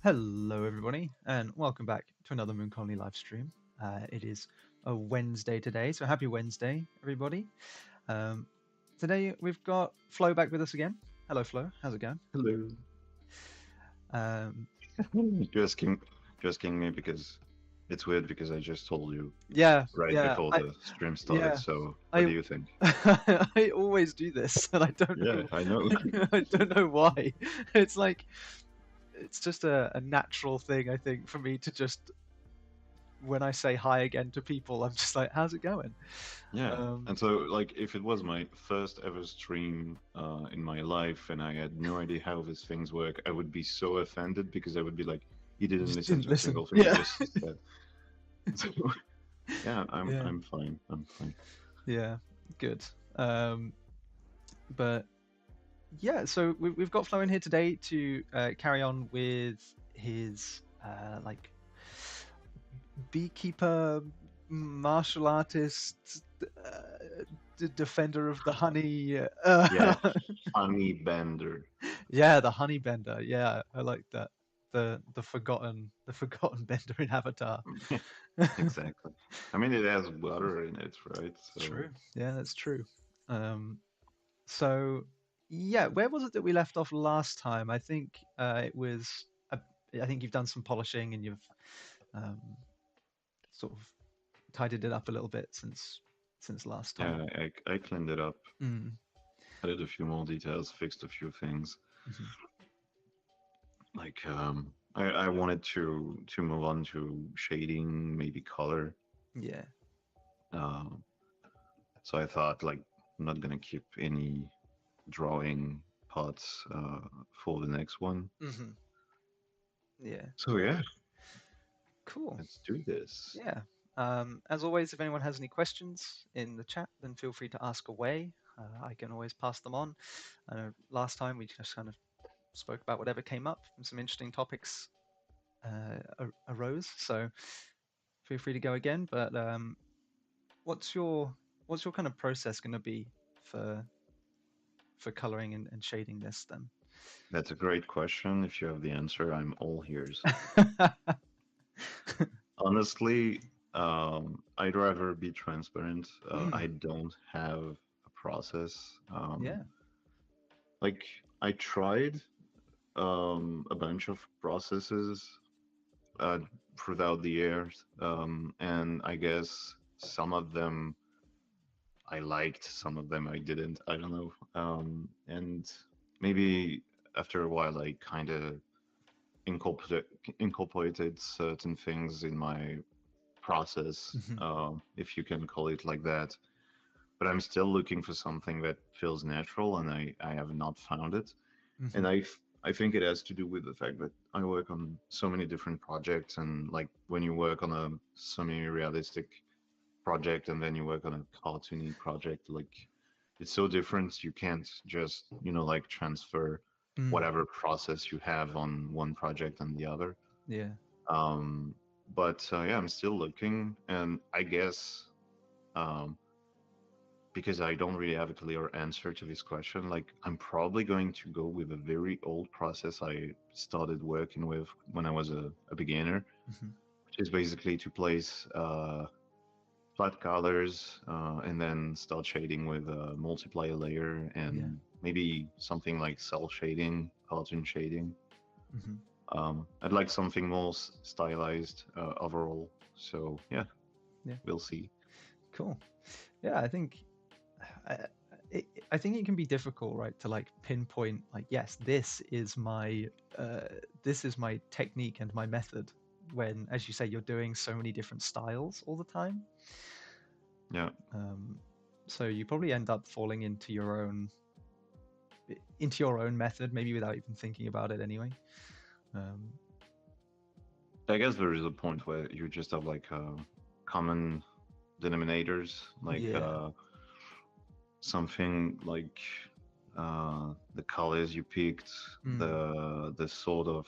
Hello, everybody, and welcome back to another Moon Colony live stream. It is a Wednesday today, so happy Wednesday, everybody. Um, Today we've got Flo back with us again. Hello, Flo. How's it going? Hello. Um, You're asking me because it's weird because I just told you yeah, right yeah, before the stream started. yeah, So what I, do you think? I always do this, and I don't Yeah, know, I know. I don't know why. It's like it's just a natural thing, I think, for me to just when I say hi again to people, I'm just like, "How's it going?" Yeah. Um, And so like if it was my first ever stream in my life and I had no idea how these things work, I would be so offended because I would be like, you you didn't just listen didn't to a listen. single thing I Yeah. just said. So yeah, I'm Yeah, I'm fine. I'm fine. yeah, good. Um, but yeah, so we've got Flo in here today to carry on with his like beekeeper, martial artist, defender of the honey. Yeah, funny bender. Yeah, the honey bender. Yeah, I like that. The forgotten bender in Avatar. Exactly. I mean, it has butter in it, right? So True. Yeah, that's true. Um, So, yeah, where was it that we left off last time? I think it was. Uh, I think you've done some polishing and you've um, sort of tidied it up a little bit since last time. yeah, I cleaned it up, Mm, added a few more details, fixed a few things. hmm. Like I wanted to move on to shading, maybe color. Yeah. Um, so I thought like I'm not gonna keep any drawing parts for the next one. Hmm. Yeah. So yeah, Cool. let's do this. Yeah. As always, if anyone has any questions in the chat, then feel free to ask away. I can always pass them on. I know last time we just kind of spoke about whatever came up and some interesting topics arose. So feel free to go again. But what's your what's your kind of process going to be for for coloring and shading this then? That's a great question. If you have the answer, I'm all ears. Honestly, I'd rather be transparent. I Mm, don't have a process. yeah, Like I tried a bunch of processes uh, throughout the years, and I guess some of them I liked, some of them I didn't. I don't know. And maybe after a while, I kind of incorporated incorporated certain things in my process, hmm, if you can call it like that. But I'm still looking for something that feels natural, and I have not found it. hmm, And I think it has to do with the fact that I work on so many different projects, and like when you work on a semi-realistic project and then you work on a cartoony project, like it's so different. You can't just like transfer mm, whatever process you have on one project and the other. yeah, Um, but yeah, I'm still looking, and I guess um, because I don't really have a clear answer to this question. Like, I'm probably going to go with a very old process I started working with when I was a beginner, hmm, which is basically to place flat colors and then start shading with a multiplier layer yeah, and maybe something like cell shading, cartoon shading. hmm, I'd like something more stylized overall. So, yeah, yeah, we'll see. cool. Yeah, I think I, I think it can be difficult, right, to like pinpoint like yes, this is my technique and my method when, as you say, you're doing so many different styles all the time. Yeah. Um, so you probably end up falling into your own method, maybe without even thinking about it anyway. Um, I guess there is a point where you just have like common denominators, like yeah, something like the colors you picked, mm, the sort of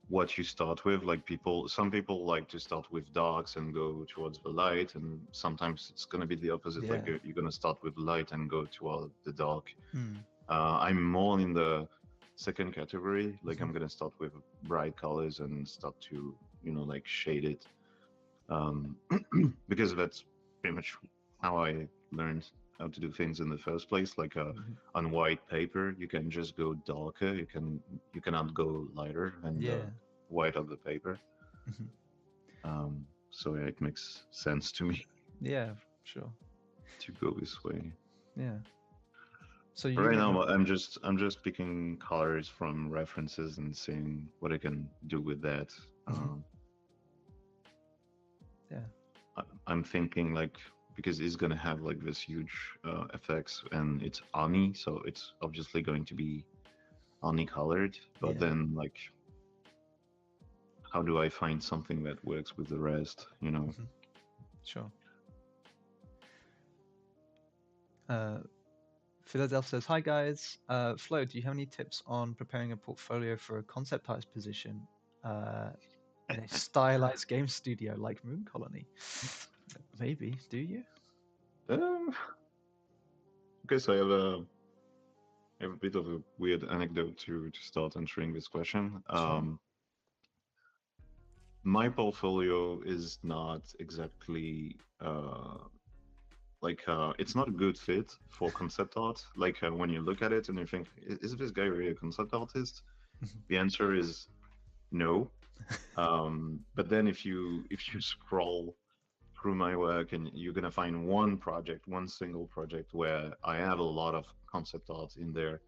what you start with. Like some people like to start with darks and go towards the light, and sometimes it's gonna be the opposite. Like you're gonna start with light and go toward the dark. mm, I'm more in the second category. Like Hmm. I'm gonna start with bright colors and start to, like shade it. Um, because that's pretty much how I learned how to do things in the first place. Like Hmm. on white paper, you can just go darker. You cannot go lighter than the Yeah. white of the paper. Hmm. So yeah, it makes sense to me Yeah, sure. to go this way. Yeah. So But you right make your now, I'm just picking colors from references and seeing what I can do with that. Mhm. Um, Yeah. I'm thinking like because it's gonna have like this huge effects and it's Ani, so it's obviously going to be Ani colored. But Yeah. then like, how do I find something that works with the rest? Mhm. Sure. Uh, Philadelphia says, "Hi guys. Flo, do you have any tips on preparing a portfolio for a concept artist position uh, in a stylized game studio like Moon Colony? Maybe. Do you? Um, okay, so I have a bit of a weird anecdote to start answering this question. Sure. My portfolio is not exactly it's not a good fit for concept art. Like when you look at it and you think, is this guy really a concept artist? Mhm. The answer is no. But then if you scroll through my work and you're gonna find one project, one single project where I have a lot of concept art in there,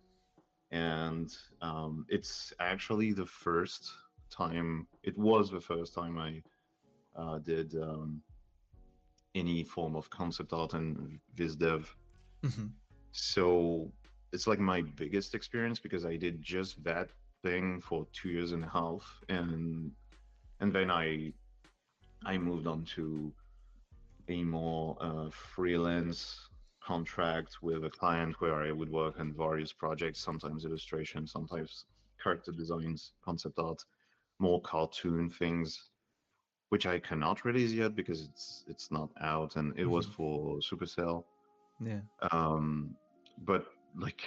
and it's actually the first time. It was the first time I did any form of concept art and viz dev. Mhm. So it's like my biggest experience because I did just that thing for 2 years and a half, and then I moved on to a more freelance contract with a client where I would work on various projects, sometimes illustration, sometimes character designs, concept art, more cartoon things, which I cannot release yet because it's not out, and it was Mhm. for Supercell. Yeah. Um, but like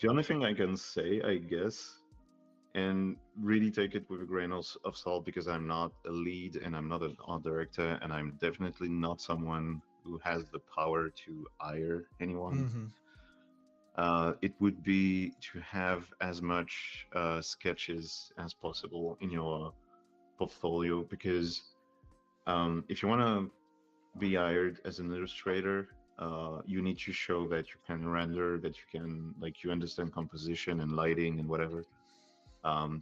the only thing I can say, I guess, and really take it with a grain of salt because I'm not a lead and I'm not an art director, and I'm definitely not someone who has the power to hire anyone. Mhm. It would be to have as much sketches as possible in your portfolio because if you want to be hired as an illustrator, you need to show that you can render, that you can like you understand composition and lighting and whatever,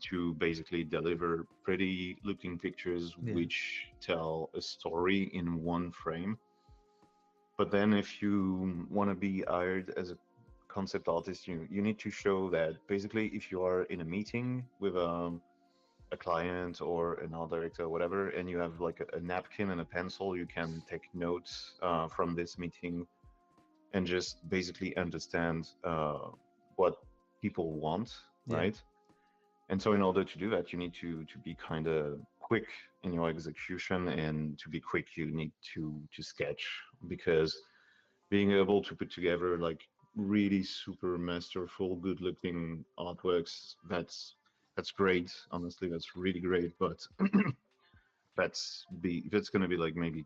to basically deliver pretty looking pictures Yeah. which tell a story in one frame. But then if you want to be hired as a concept artist, you need to show that basically if you are in a meeting with a client or an art director or whatever, and you have like a napkin and a pencil, you can take notes from this meeting and just basically understand what people want, Yeah. right? And so in order to do that, you need to be kind of quick in your execution, and to be quick, you need to sketch because being able to put together like really super masterful, good-looking artworks, that's great. Honestly, that's really great. But that's gonna be like maybe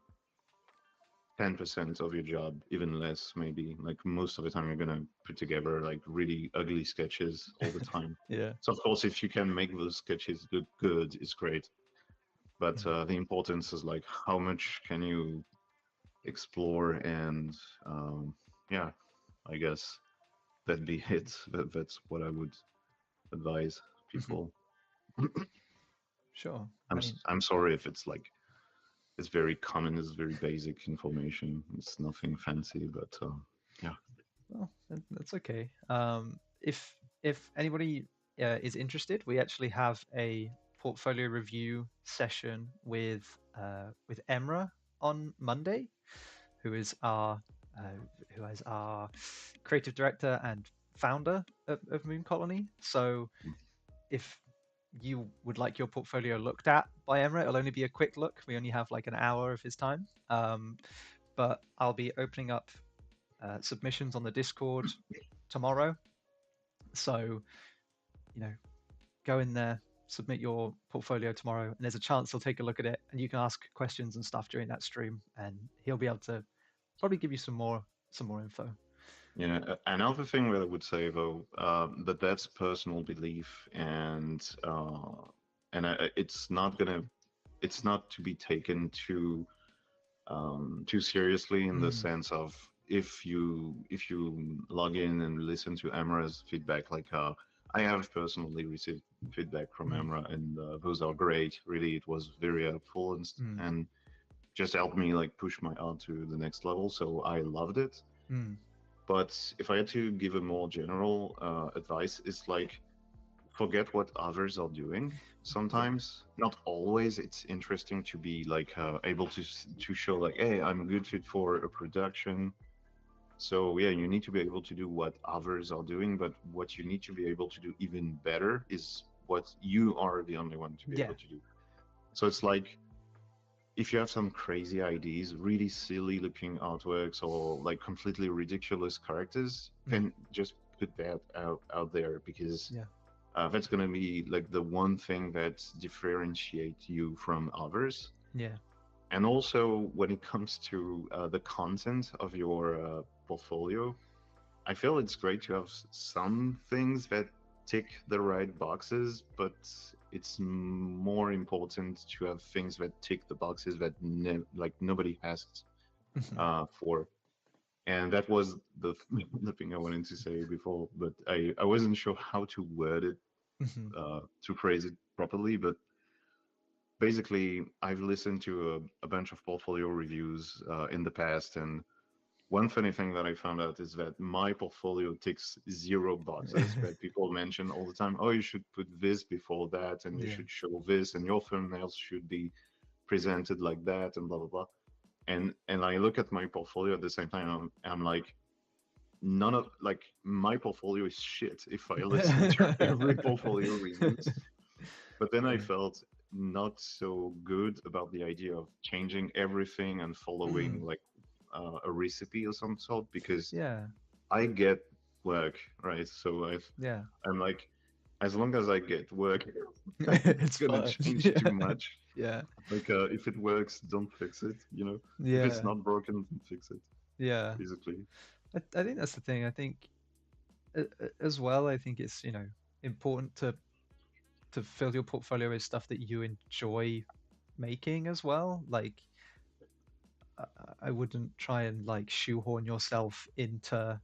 10% of your job, even less, maybe. Like most of the time, you're gonna put together like really ugly sketches all the time. Yeah. So of course, if you can make those sketches look good, it's great. But Mhm. the importance is like how much can you explore, and yeah, I guess that'd be it. That's what I would advise Mhm. people. Sure. I I'm mean, I'm sorry if it's like it's very common, it's very basic information. It's nothing fancy, but yeah. well, that's okay. If anybody is interested, we actually have a portfolio review session with Emra on Monday, who is our who is our creative director and founder of Moon Colony. So if you would like your portfolio looked at by Emra, it'll only be a quick look. We only have like an hour of his time. But I'll be opening up submissions on the Discord tomorrow. So, you know, go in there, submit your portfolio tomorrow, and there's a chance he'll take a look at it, and you can ask questions and stuff during that stream, and he'll be able to probably give you some more info. Yeah, another thing that I would say though, that that's personal belief, and it's not to be taken too seriously in the Mm, sense of if you log in and listen to Amra's feedback, like I have personally received feedback from mm, Amra, and those are great. Really, it was very helpful mm, and just helped me like push my art to the next level. So I loved it. mm. But if I had to give a more general advice, it's like forget what others are doing. Yeah, Sometimes, not always, it's interesting to be like able to show like, hey, I'm a good fit for a production. So yeah, you need to be able to do what others are doing, but what you need to be able to do even better is what you are the only one to be yeah, able to do. So it's like if you have some crazy ideas, really silly looking artworks, or like completely ridiculous characters, mm, then just put that out there, because yeah, that's gonna be like the one thing that differentiates you from others. yeah, And also, when it comes to the content of your portfolio, I feel it's great to have some things that tick the right boxes, but it's more important to have things that tick the boxes that like nobody asked mhm, for. And that was the thing I wanted to say before, but I wasn't sure how to word it, mhm, to phrase it properly. But basically, I've listened to a bunch of portfolio reviews in the past, and one funny thing that I found out is that my portfolio ticks zero boxes that people mention all the time. Oh, you should put this before that, and you yeah, should show this, and your thumbnails should be presented like that, and blah blah blah. And I look at my portfolio at the same time. I'm like, none of like my portfolio is shit if I listen to every portfolio reviews. But then I yeah, felt not so good about the idea of changing everything and following mm, like a recipe of some sort, because yeah, I get work, right? So yeah. I'm like, as long as I get work, I'm not It's gonna fun. change too Yeah, much. yeah, Like, if it works, don't fix it. You know, if it's yeah, not broken, don't fix it. yeah. Basically, I think that's the thing. I think as well. I think it's important to fill your portfolio with stuff that you enjoy making as well. Like I I wouldn't try and like shoehorn yourself into.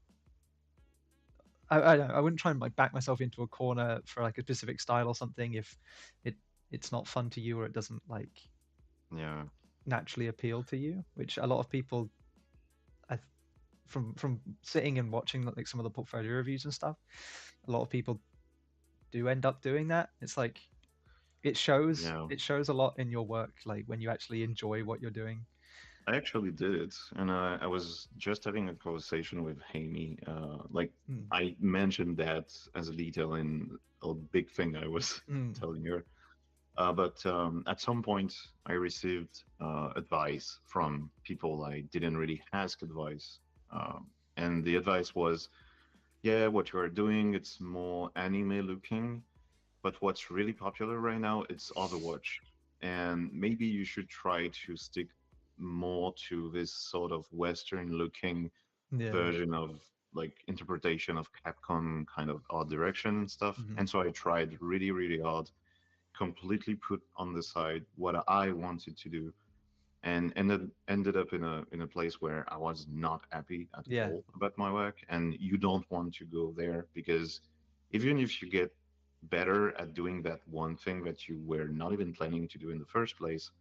I don't know, I wouldn't try and like back myself into a corner for like a specific style or something if it it's not fun to you or it doesn't like yeah. naturally appeal to you. Which a lot of people, I, from sitting and watching like some of the portfolio reviews and stuff, a lot of people do end up doing that. It's like Yeah, it shows a lot in your work, like when you actually enjoy what you're doing. I actually did it, and I was just having a conversation with Hammy. Like Mm, I mentioned that as a detail in a big thing I was mm, telling her. But at some point, I received advice from people I didn't really ask advice, and the advice was, "Yeah, what you are doing, it's more anime looking, but what's really popular right now, it's Overwatch, and maybe you should try to stick more to this sort of Western looking yeah. version of like interpretation of Capcom kind of art direction and stuff." Hmm. And so I tried really, really hard, completely put on the side what I wanted to do, and ended up in a place where I was not happy at Yeah. all about my work. And you don't want to go there, because even if you get better at doing that one thing that you were not even planning to do in the first place,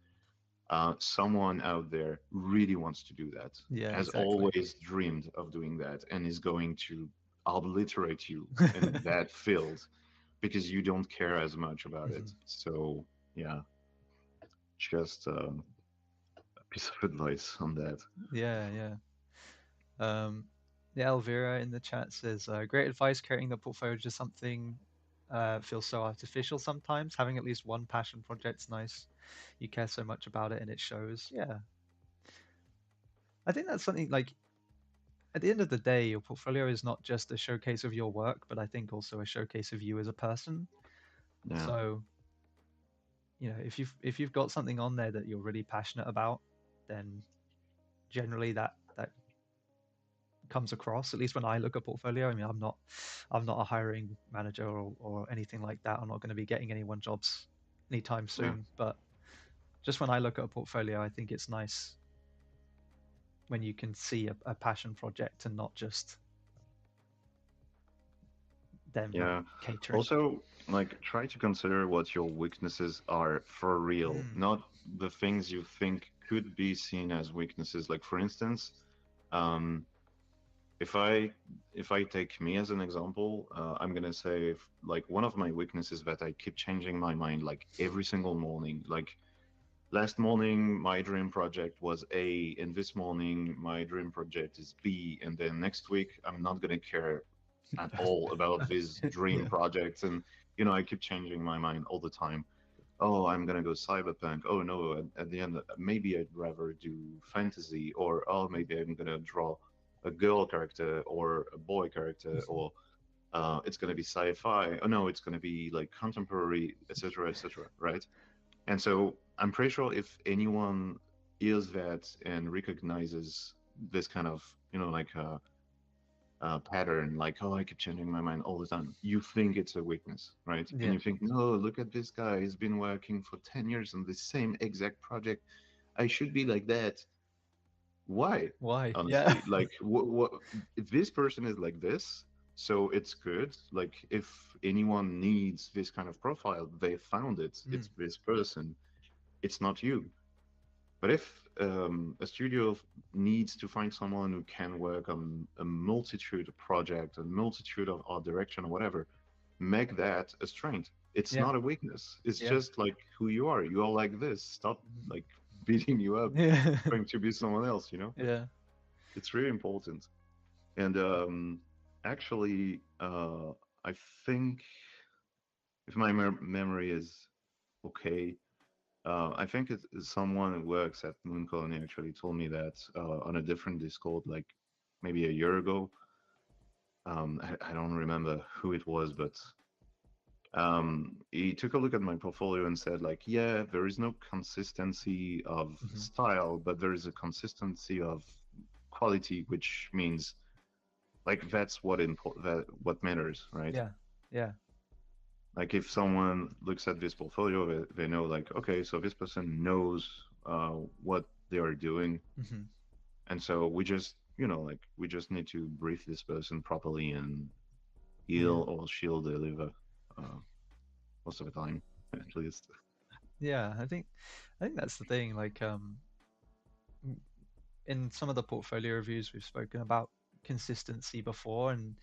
someone out there really wants to do that, Yeah. has Exactly. always dreamed of doing that, and is going to obliterate you in that field because you don't care as much about it. Hmm. So yeah, just a piece of advice on that. Yeah. Yeah. Um, yeah. Elvira in the chat says, "Great advice. Creating the portfolio is just something feels so artificial sometimes. Having at least one passion project's nice. You care so much about it, and it shows." Yeah. I think that's something like at the end of the day, your portfolio is not just a showcase of your work, but I think also a showcase of you as a person. Yeah, So, if you've got something on there that you're really passionate about, then generally that comes across. At least when I look at portfolio, I mean, I'm not a hiring manager or anything like that. I'm not going to be getting anyone jobs anytime yeah, soon. But just when I look at a portfolio, I think it's nice when you can see a passion project and not just them like yeah. catering. Also, like, try to consider what your weaknesses are for real, Mm. not the things you think could be seen as weaknesses. Like, for instance, um, if I if I take me as an example, I'm gonna say if, like, one of my weaknesses that I keep changing my mind like every single morning. Like, last morning my dream project was A, and this morning my dream project is B, and then next week I'm not gonna care at all about these dream Yeah. projects, and I keep changing my mind all the time. Oh, I'm gonna go cyberpunk. Oh no, at the end, maybe I'd rather do fantasy, or oh, maybe I'm gonna draw a girl character or a boy character, or it's gonna be sci-fi. Oh no, it's gonna be like contemporary, etc., etc. Right? And so I'm pretty sure if anyone hears that and recognizes this kind of, like pattern, like, oh, I keep changing my mind all the time, you think it's a weakness, right? And Yeah. you think, no, look at this guy, he's been working for 10 years on the same exact project. I should be like that. Why? Why? Yeah. Honestly, like, what if this person is like this, so it's good. Like, if anyone needs this kind of profile, they found it. Mm. It's this person. It's not you. But if a studio needs to find someone who can work on a multitude of projects, a multitude of art direction or whatever, make that a strength. It's Yeah. not a weakness. It's Yeah. just like who you are. You are like this. Stop like beating you up, Yeah. trying to be someone else. Yeah. It's really important. And actually, I think if my memory is okay, I think it's someone who works at Moon Colony actually told me that on a different Discord, like maybe a year ago. I don't remember who it was, but he took a look at my portfolio and said, like, yeah, there is no consistency of Hmm. style, but there is a consistency of quality, which means like that's what matters, right? Yeah. Yeah. Like, if someone looks at this portfolio, they know, like, okay, so this person knows what they are doing, Hmm. and so like, we just need to brief this person properly, and Yeah. he'll or she'll deliver uh, most of the time, at least. Yeah. I think that's the thing. Like, in some of the portfolio reviews we've spoken about consistency before, and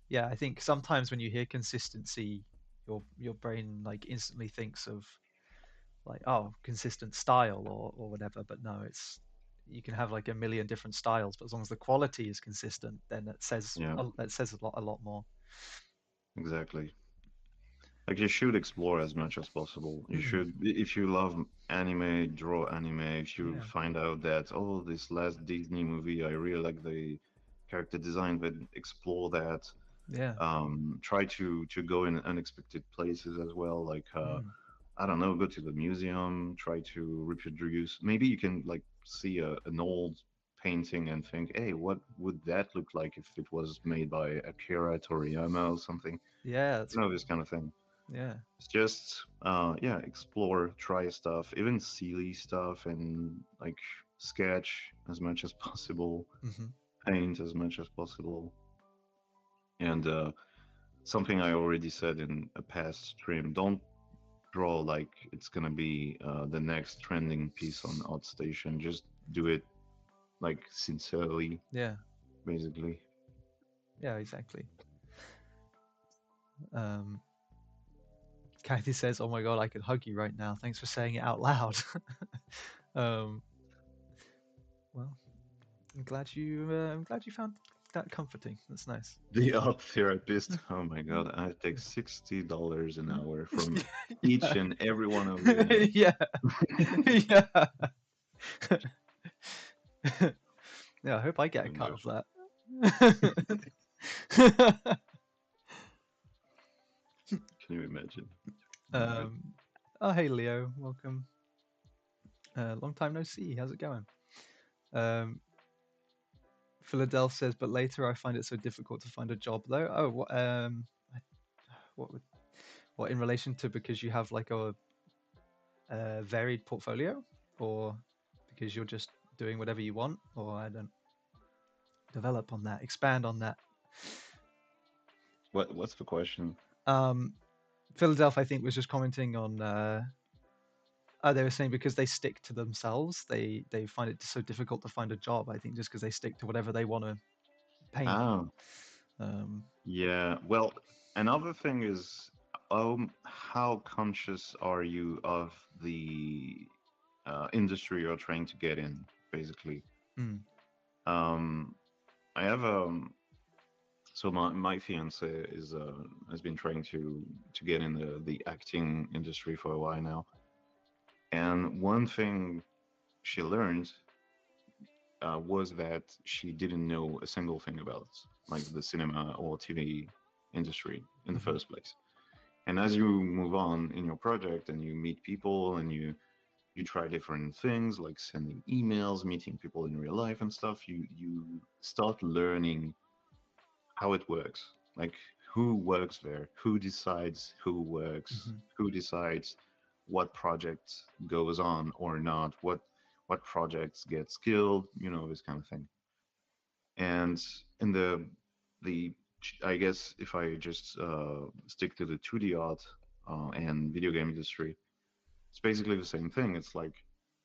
yeah, I think sometimes when you hear consistency, your brain like instantly thinks of like, oh, consistent style or whatever. But no, it's you can have like a million different styles, but as long as the quality is consistent, then Yeah, that says a lot more. exactly. Like, you should explore as much as possible. You Mm, should, if you love anime, draw anime. If you yeah. find out that, oh, this last Disney movie, I really like the character design, then explore that. Yeah. Try to go in unexpected places as well. Like, Mm, I don't know, go to the museum, try to reproduce. Maybe you can like see an old painting and think, hey, what would that look like if it was made by Akira Toriyama or something? yeah. This kind of thing. Yeah. It's just, yeah, explore, try stuff, even silly stuff, and like sketch as much as possible, Hmm. paint as much as possible. And something I already said in a past stream, don't draw like it's gonna be the next trending piece on ArtStation. Just do it like sincerely, Yeah. basically. Yeah. Exactly. Um, Kathy says, "Oh my God, I could hug you right now. Thanks for saying it out loud." um, well, I'm glad you found that comforting. That's nice. The art therapist. Oh my god, I take $60 an hour from each Yeah. and every one of you now. Yeah. Yeah. Yeah. I hope I get a Oh cut of gosh. that. Can you imagine? Oh my god. um, oh, hey Leo, welcome. Long time no see. How's it going? Um, Philadelphia says, but later I find it so difficult to find a job though. Oh, what would, what in relation to because you have like a varied portfolio, or because you're just doing whatever you want, or I don't develop on that, expand on that. What's the question? Um, Philadelphia, I think, was just commenting on. Oh, they were saying because they stick to themselves, they find it so difficult to find a job. I think just because they stick to whatever they want to paint. Ah, Um, yeah. Well, another thing is, how conscious are you of the industry you're trying to get in, basically? mm, Um, I have so my fiance is has been trying to get in the acting industry for a while now, and one thing she learned was that she didn't know a single thing about like the cinema or TV industry in the mhm, first place. And as you move on in your project and you meet people and you try different things like sending emails, meeting people in real life and stuff, you start learning how it works. Like who works there, who decides who works, mhm, who decides what project goes on or not, what projects get skilled, this kind of thing. And in the I guess if I just stick to the 2D art and video game industry, it's basically the same thing. It's like,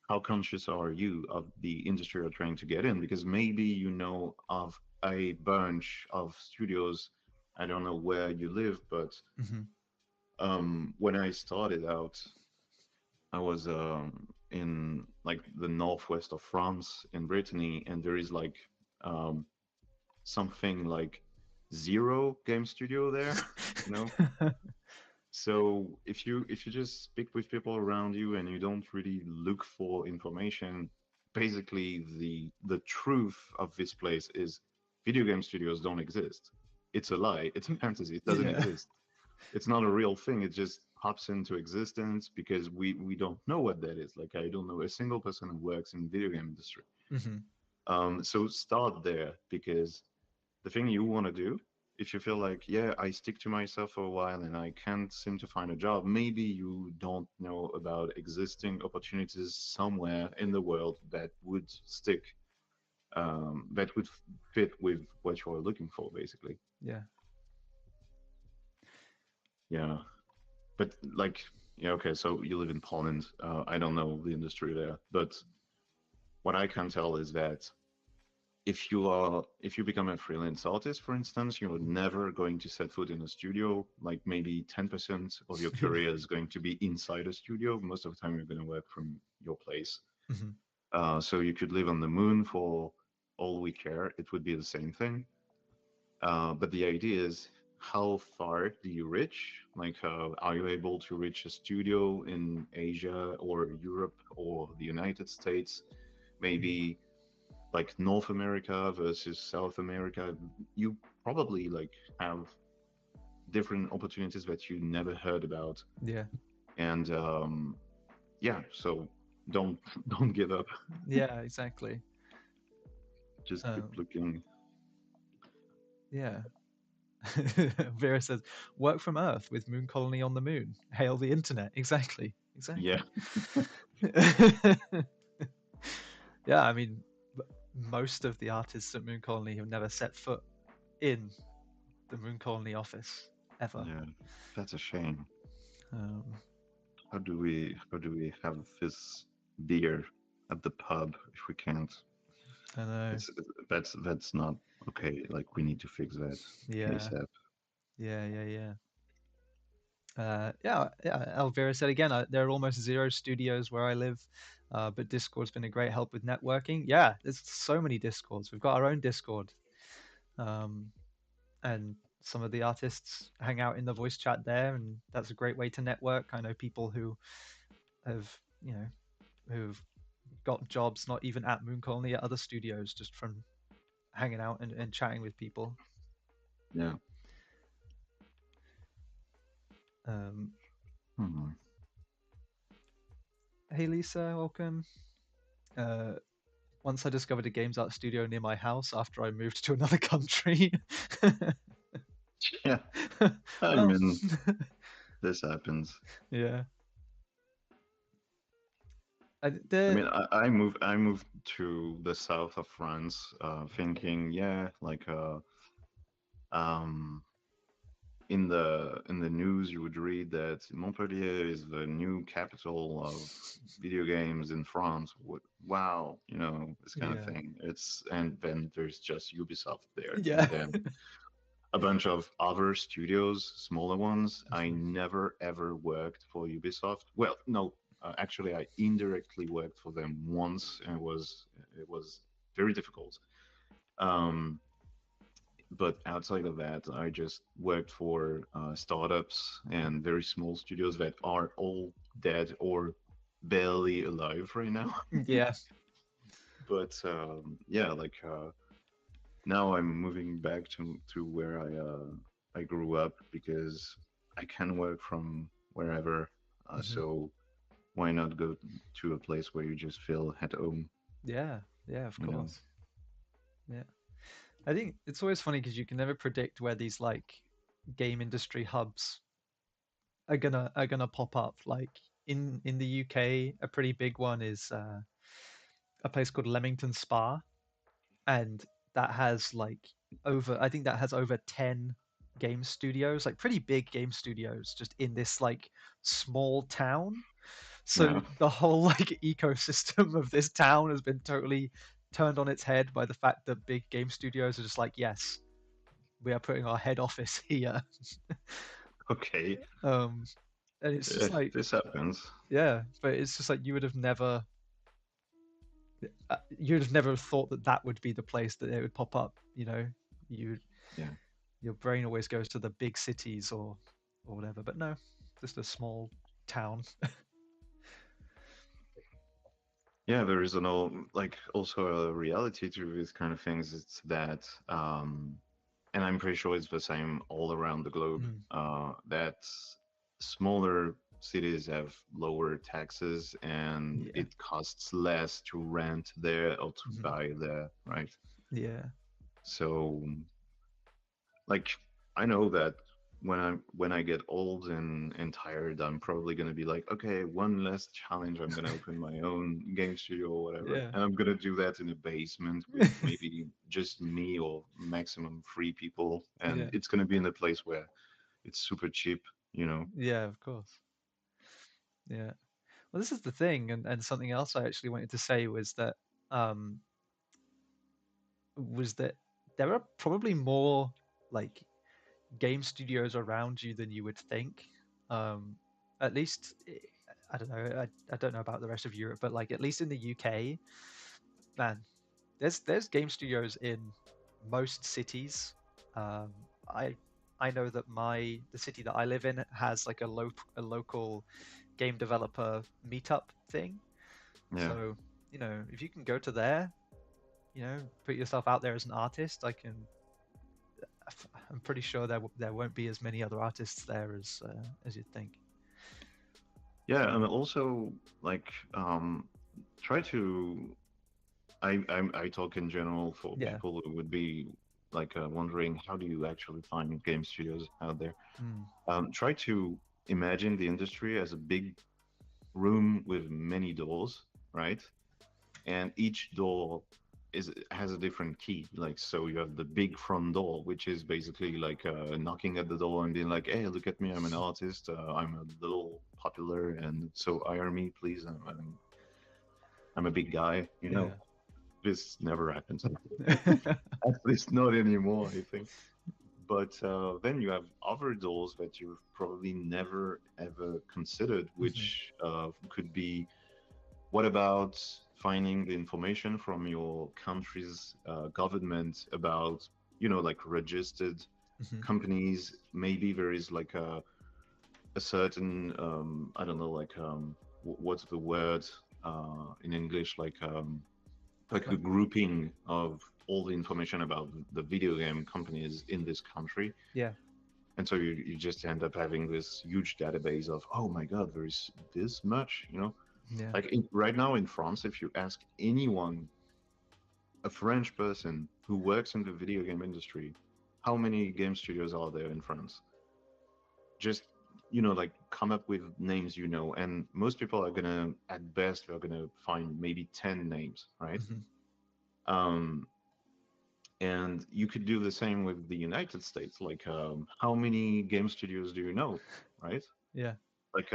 how conscious are you of the industry you're trying to get in? Because maybe you know of a bunch of studios. I don't know where you live, but mhm, when I started out, I was in like the northwest of France in Brittany, and there is like um, something like zero game studio there, you know. So if you just speak with people around you and you don't really look for information, basically the truth of this place is video game studios don't exist. It's a lie. It's a fantasy. It doesn't yeah. exist. It's not a real thing. It just pops into existence because we don't know what that is. Like I don't know a single person who works in the video game industry. Mhm, So start there because the thing you want to do, if you feel like, yeah, I stick to myself for a while and I can't seem to find a job, maybe you don't know about existing opportunities somewhere in the world that would stick, that would fit with what you're looking for, basically. yeah. Yeah. But like, yeah, okay, so you live in Poland. I don't know the industry there, but what I can tell is that if you become a freelance artist, for instance, you're never going to set foot in a studio. Like maybe 10% of your Yeah. career is going to be inside a studio. Most of the time, you're going to work from your place. Mhm, So you could live on the moon for all we care. It would be the same thing. But the idea is, how far do you reach? Like, are you able to reach a studio in Asia or Europe or the United States? mhm, Maybe like North America versus South America, you probably like have different opportunities that you never heard about. yeah. And yeah, so don't don't give up. Yeah. Exactly. Just keep Um, looking. yeah. Vera says, "Work from Earth with Moon Colony on the Moon. Hail the internet." Exactly. Yeah, Exactly. Yeah. I mean, most of the artists at Moon Colony have never set foot in the Moon Colony office ever. yeah, that's a shame. Um, How do we have this beer at the pub if we can't? I know. It's that's not okay. Like we need to fix that Yeah. ASAP. Yeah. Yeah. Yeah. Yeah, yeah. Elvira said again, there are almost zero studios where I live, but Discord's been a great help with networking. Yeah, there's so many Discords. We've got our own Discord, um, and some of the artists hang out in the voice chat there, and that's a great way to network. I know people who have, you know, who've got jobs not even at Moon Colony at other studios just from hanging out and chatting with people. Yeah. Um, Hmm. hey Lisa, welcome. Uh, Once I discovered a games art studio near my house after I moved to another country. Yeah. I Well, mean, this happens. yeah. I There, mean, I moved to the south of France, thinking, yeah, like um, in the news you would read that Montpellier is the new capital of video games in France. Wow, this kind of yeah, thing. And then there's just Ubisoft there, yeah. and then a bunch of other studios, smaller ones. I Mhm. never ever worked for Ubisoft. Well, no, actually, I indirectly worked for them once, and it was very difficult. Um, but outside of that, I just worked for startups and very small studios that are all dead or barely alive right now. Yeah. But yeah, like now I'm moving back to where I grew up because I can work from wherever. Mhm. So why not go to a place where you just feel at home? Yeah, yeah, of You know? course. Yeah. I think it's always funny because you can never predict where these like game industry hubs are gonna pop up. Like in the UK, a pretty big one is a place called Leamington Spa, and that has like I think that has over 10 game studios, like pretty big game studios, just in this like small town. So Yeah. the whole like ecosystem of this town has been totally turned on its head by the fact that big game studios are just like, yes, we are putting our head office here. Okay. um and it's just like, This happens. yeah, but it's just like you'd have never thought that that would be the place that it would pop up, you Yeah. your brain always goes to the big cities or whatever, but no, just a small town. Yeah, there is also a reality to these kind of things. It's that, and I'm pretty sure it's the same all around the globe. Mm, That smaller cities have lower taxes, and yeah. it costs less to rent there or to Mhm. buy there, right? Yeah. So, like, I know that when I get old and tired, I'm probably gonna be like, okay, one last challenge. I'm gonna open my own game studio or whatever, Yeah. and I'm gonna do that in a basement with maybe just me or maximum three people, Yeah. and it's gonna be in a place where it's super cheap, you know? Yeah, of course. Yeah. Well, this is the thing, and something else I actually wanted to say um was that there are probably more like game studios around you than you would think. Um, at least I don't know. I don't know about the rest of Europe, but like at least in the UK, man, there's game studios in most cities. Um, I I know that the city that I live in has like a local game developer meetup thing. Yeah. So if you can go to there, put yourself out there as an artist, I'm pretty sure there won't be as many other artists there as you'd think. Yeah, and also like try to I talk in general for Yeah. people who would be like wondering how do you actually find game studios out there. Mm. Try to imagine the industry as a big room with many doors, right? And each door has a different key. Like, so you have the big front door, which is basically like knocking at the door and being like, "Hey, look at me! I'm an artist. I'm a little popular, and so hire me, please. I'm a big guy. Yeah. This never happens. At least not anymore, I think. But then you have other doors that you've probably never ever considered, Mhm. which could be, what about finding the information from your country's government about, like registered Mhm. companies? Maybe there is like a certain, I don't know, like what's the word in English, like like a Like, grouping of all the information about the video game companies in this country. yeah, And so you just end up having this huge database of, oh my God, there is this much, you know? yeah. Like right now in France, if you ask anyone, a French person who works in the video game industry, how many game studios are there in France? Just, like come up with names, and most people are gonna, at best, they're gonna find maybe 10 names, right? Hmm. Um, and you could do the same with the United States. Like, how many game studios do you know, right? Yeah. Like,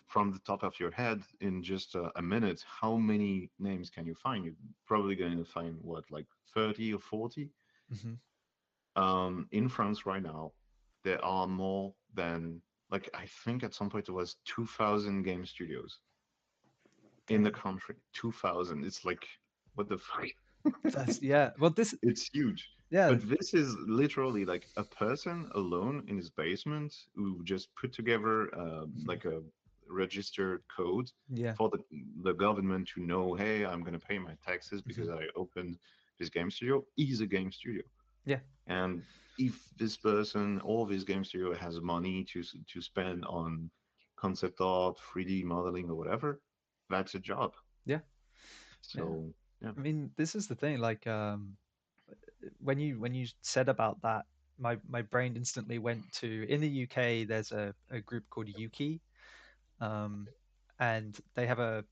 from the top of your head, in just a minute, how many names can you find? You're probably going to find what, like 30 or 40. Hmm. In France right now, there are more than, like, I think at some point it was 2,000 game studios in the Dang. country. 2,000. It's like, what the fuck? That's yeah. Well, this It's huge. yeah. But this is literally like a person alone in his basement who just put together, Mhm. like a registered code Yeah. for the government to know, hey, I'm going to pay my taxes Hmm. because I opened this game studio. He's a game studio. Yeah. And if this person or this game studio has money to spend on concept art, 3D modeling, or whatever, that's a job. Yeah. Yeah. So, yeah, I mean, this is the thing. Like, when you said about that, my brain instantly went to in the UK. There's a group called Yuki, um, and they have a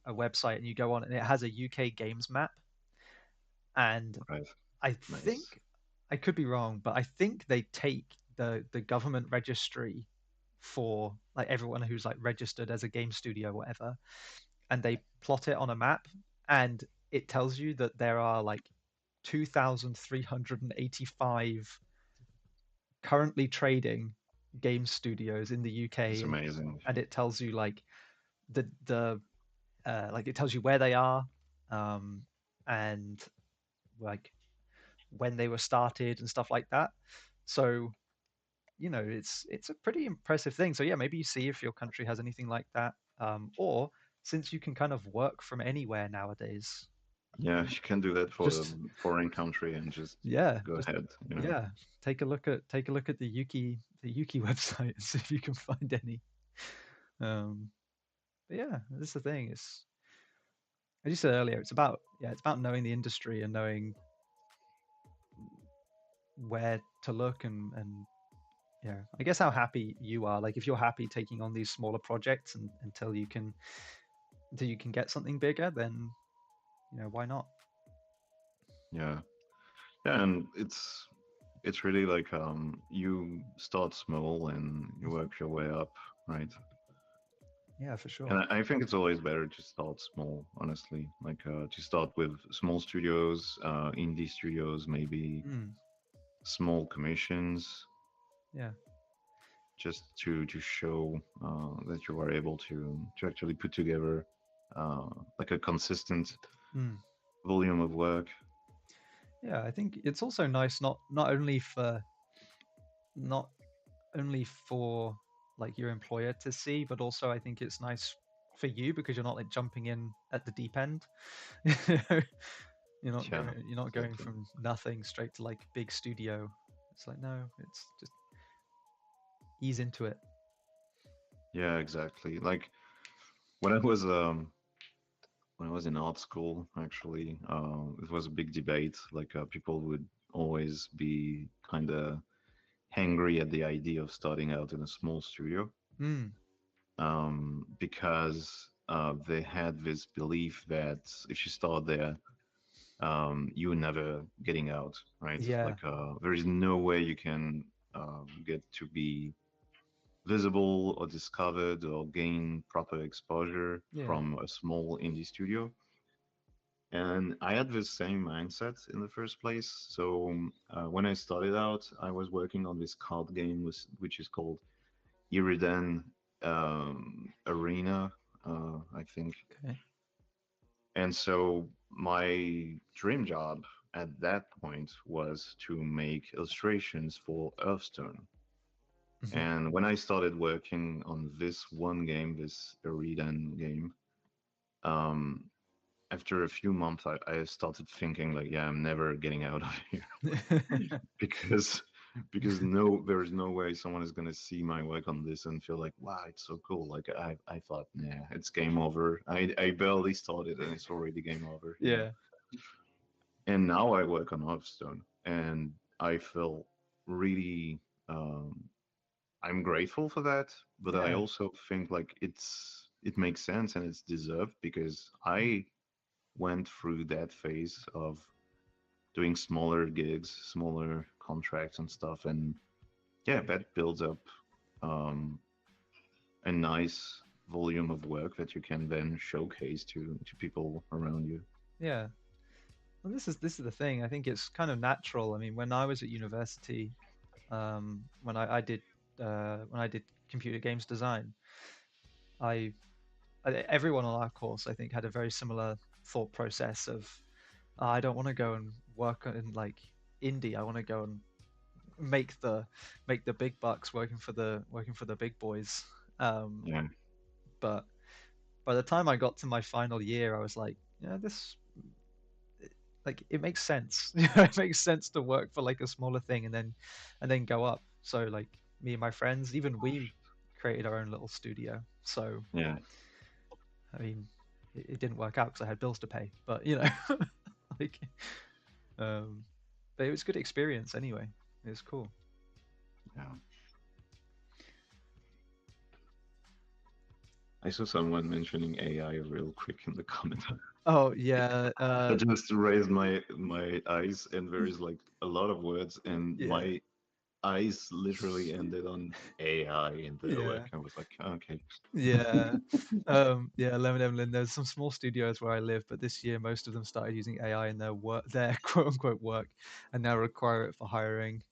website, and you go on, and it has a UK games map. And right. I Nice. think I could be wrong, but I think they take the government registry for like everyone who's like registered as a game studio, or whatever, and they plot it on a map, and it tells you that there are like 2,385 currently trading game studios in the It's UK, amazing. and it tells you like the like it tells you where they are, um, and like when they were started and stuff like that. So it's a pretty impressive thing. So yeah, maybe you see if your country has anything like that, or since you can kind of work from anywhere nowadays, Yeah, you can do that for a just foreign country and just yeah, go just ahead. yeah, take a look at the Yuki website and see if you can find any. But yeah, this is the thing. It's as you said earlier, it's about knowing the industry and knowing where to look and yeah, I guess how happy you are. Like if you're happy taking on these smaller projects and until you can get something bigger, then why not? Yeah. Yeah, and it's really like, you start small and you Mhm. work your way up, right? Yeah, for sure. And I think it's always better to start small, honestly. Like, to start with small studios, indie studios, maybe Mm, small commissions, yeah. just to show, that you are able to actually put together, uh, like a consistent Mm. volume of work. Yeah, I think it's also nice not only for like your employer to see, but also I think it's nice for you because you're not like jumping in at the deep end. You know, Yeah, you're not going exactly. from nothing straight to like big studio. It's like no, it's just ease into it. Yeah, exactly. Like when I was um when I was in art school, actually, it was a big debate. Like, people would always be kind of hangry at the idea of starting out in a small studio, Mm, because, they had this belief that if you start there, you're never getting out, right? yeah, Like, there is no way you can, get to be visible or discovered or gain proper exposure yeah. from a small indie studio. And I had the same mindset in the first place. So, when I started out, I was working on this card game, which is called Iridan, Arena, I think. Okay. And so my dream job at that point was to make illustrations for Hearthstone. Hmm. And when I started working on this one game, this Iridan game, um, after a few months, I started thinking like, yeah, I'm never getting out of here because no, there's no way someone is gonna see my work on this and feel like, wow, it's so cool. Like I thought, nah, it's game over. I barely started and it's already game over, you know. Yeah, And now I work on Hearthstone, and I feel really I'm grateful for that, but I yeah, also think like it makes sense and it's deserved because I went through that phase of doing smaller gigs, smaller contracts and stuff, and yeah, that builds up um, a nice volume of work that you can then showcase to people around you. yeah. Well, this is the thing. I think it's kind of natural. I mean, when I was at university, when I did computer games design, I, everyone on our course, I think, had a very similar thought process of, I don't want to go and work in like indie. I want to go and make the make the big bucks working for the big boys. Um, Yeah, but by the time I got to my final year, I was like, yeah, this like it makes sense. It makes sense to work for like a smaller thing and then go up. So like me and my friends, even we created our own little studio. So yeah, I mean, it didn't work out because I had bills to pay. But you know, like, um, but it was a good experience anyway. It was cool. yeah. I saw someone mentioning AI real quick in the comment. Oh yeah, I just raised my eyes, and there is like a lot of words, and yeah, my eyes literally ended on AI in the work. yeah. I was like, okay, Yeah, yeah, Lemon Emlyn. There's some small studios where I live, but this year most of them started using AI in their work, their quote unquote work, and now require it for hiring.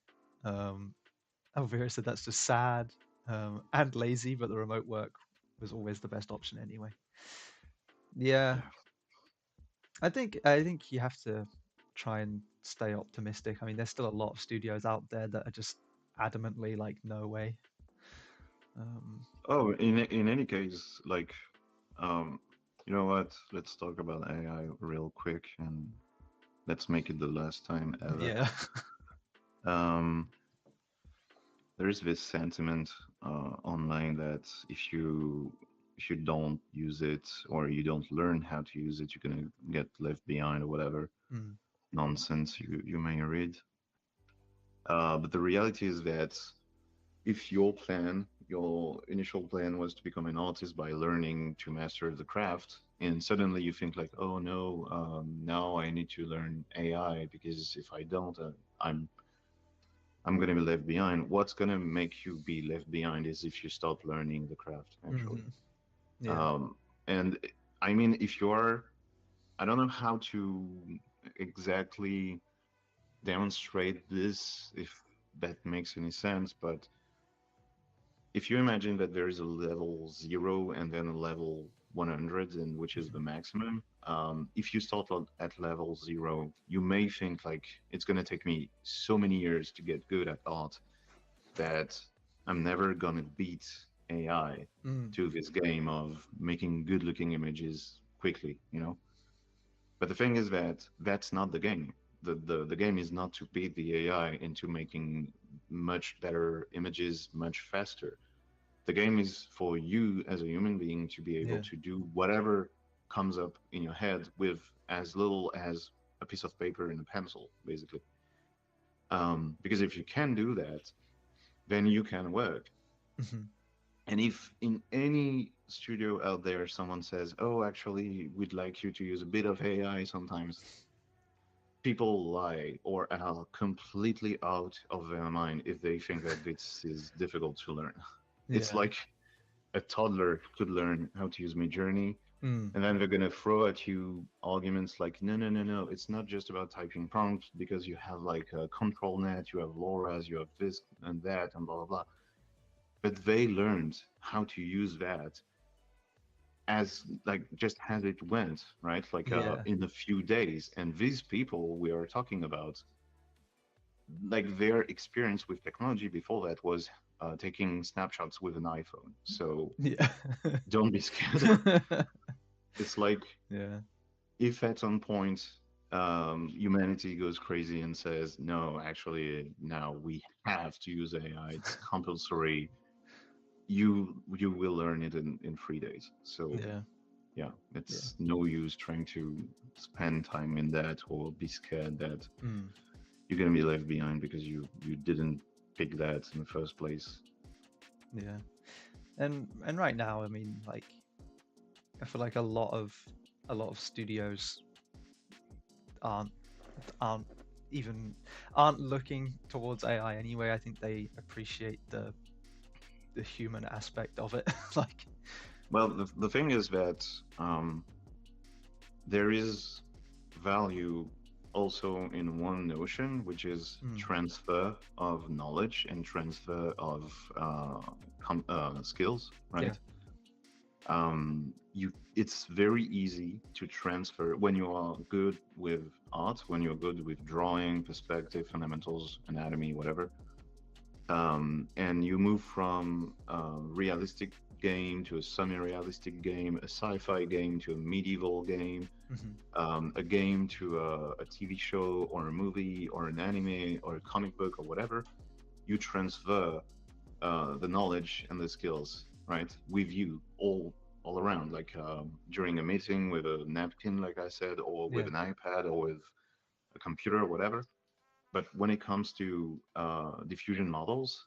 Um, Elvira said that's just sad and lazy, but the remote work was always the best option anyway. Yeah, yeah, I think you have to try and stay optimistic. I mean, there's still a lot of studios out there that are just adamantly like, no way. Um, oh, in any case, like, um, you know what? Let's talk about AI real quick, and let's make it the last time ever. yeah. Um, there is this sentiment online that if you don't use it or you don't learn how to use it, you're gonna get left behind or whatever Mm, nonsense you may read. But the reality is that if your initial plan was to become an artist by learning to master the craft, and suddenly you think like, oh no, now I need to learn AI because if I don't, I'm I'm gonna be left behind. What's gonna make you be left behind is if you start learning the craft actually. hmm. Yeah. Um, and I mean, if you're, I don't know how to exactly demonstrate this, if that makes any sense, but if you imagine that there is a level 0 and then a level 100, and which is the Mhm. maximum, if you start at level 0, you may think like it's going to take me so many years to get good at art that I'm never going to beat AI Mm, to this game of making good looking images quickly, you know. But the thing is that that's not the game. The game is not to beat the AI into making much better images much faster. The game is for you as a human being to be able yeah. to do whatever comes up in your head with as little as a piece of paper and a pencil, basically. Because if you can do that, then you can work. Mhm. And if in any studio out there someone says, "Oh, actually, we'd like you to use a bit of AI sometimes," people lie or are completely out of their mind if they think that this is difficult to learn. It's Yeah. like a toddler could learn how to use Midjourney, Mm, and then they're gonna throw at you arguments like, no, no, no, no, it's not just about typing prompts because you have like a control net, you have LoRa's, you have this and that, and blah blah blah. But they learned how to use that as like just as it went, right? Like yeah. in a few days. And these people we are talking about, like their experience with technology before that was taking snapshots with an iPhone. So Yeah. don't be scared. It's like Yeah. if at some point humanity goes crazy and says, no, actually, now we have to use AI, it's compulsory, you will learn it in 3 days. So Yeah, yeah, yeah. it's no use trying to spend time in that or be scared that Mm, you're gonna be left behind because you didn't pick that in the first place. yeah. And right now, I mean, like, I feel like a lot of studios aren't aren't even aren't looking towards AI anyway. I think they appreciate the human aspect of it. Like, Well, the thing is that um, there is value also in one notion, which is mm, transfer of knowledge and transfer of skills, yeah, right? It's very easy to transfer when you are good with art, when you're good with drawing, perspective, fundamentals, anatomy, whatever, and you move from a realistic game to a semi-realistic game, a sci-fi game to a medieval game, hmm, a game to a TV show or a movie or an anime or a comic book or whatever. You transfer the knowledge and the skills, right, with you all around, like during a meeting with a napkin, like I said, or with yeah, an iPad or with a computer or whatever. But when it comes to diffusion models,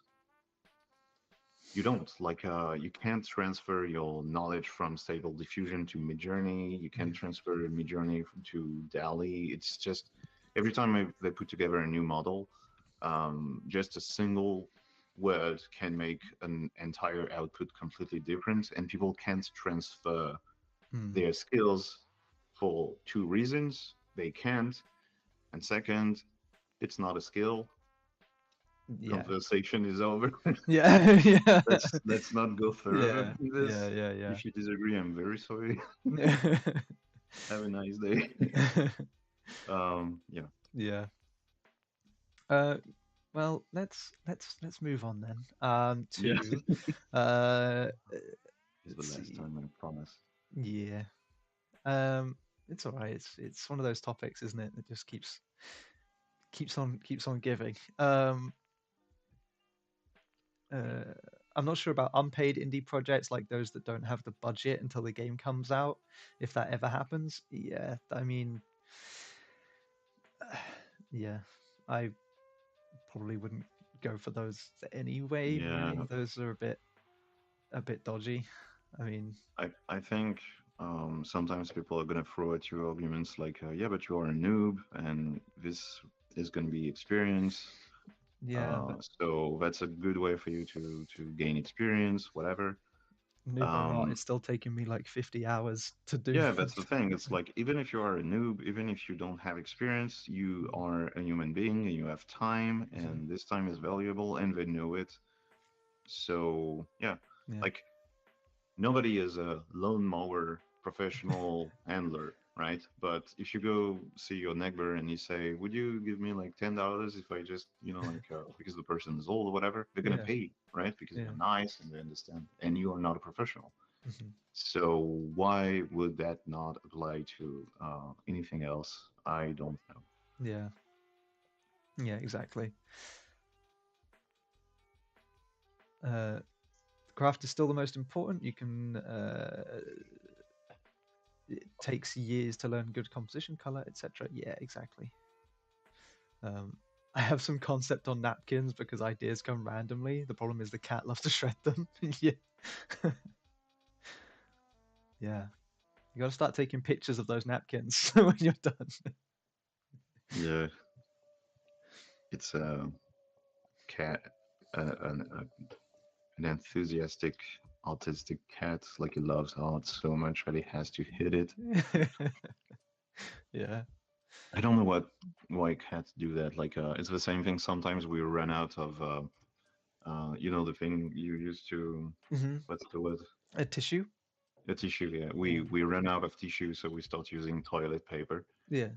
you don't like you can't transfer your knowledge from Stable Diffusion to Midjourney. You can't yeah, transfer Midjourney to DALI. It's just every time they put together a new model, just a single word can make an entire output completely different, and people can't transfer mm, their skills for two reasons. They can't, and second, it's not a skill. yeah, Conversation is over. yeah, yeah, Let's not go further yeah, in yeah, this. yeah, If you disagree, I'm very sorry. yeah. Have a nice day. Yeah, Yeah. Uh, well, let's move on then. yeah. To uh, It's the let's last see. time, I promise. Yeah. Um, it's all right. It's one of those topics, isn't it? That just keeps on giving. Uh, I'm not sure about unpaid indie projects like those that don't have the budget until the game comes out, if that ever happens. Yeah, I mean, yeah, I probably wouldn't go for those anyway. Yeah, Really, those are a bit dodgy. I mean, I think sometimes people are gonna throw at you arguments like, yeah, but you are a noob, and this is gonna be experience. yeah, but So that's a good way for you to gain experience, whatever. noob or not, Um, it's still taking me like 50 hours to do. Yeah, that's the thing. It's like even if you are a noob, even if you don't have experience, you are a human being and you have time, Mhm. and this time is valuable, and they know it. So yeah, Yeah, like nobody is a lawn mower professional handler, right? But if you go see your neighbor and you say, "Would you give me like $10 if I just, like because the person is old or whatever," they're gonna yeah, pay, right? Because yeah. you're nice and they understand, and you are not a professional. Mhm. So why would that not apply to anything else? I don't know. Yeah, yeah, exactly. Uh, craft is still the most important. You can. It takes years to learn good composition, color, etc. Yeah, exactly. Um, I have some concept on napkins because ideas come randomly. The problem is the cat loves to shred them. Yeah, yeah. You got to start taking pictures of those napkins when you're done. Yeah, it's a cat, an enthusiastic, autistic cat. Like he loves art so much that he has to hit it. Yeah. I don't know why cats do that. Like it's the same thing. Sometimes we run out of the thing you used to. Hmm. What's the word? A tissue. A tissue. Yeah, we Yeah. we run out of tissue, so we start using toilet paper. Yeah.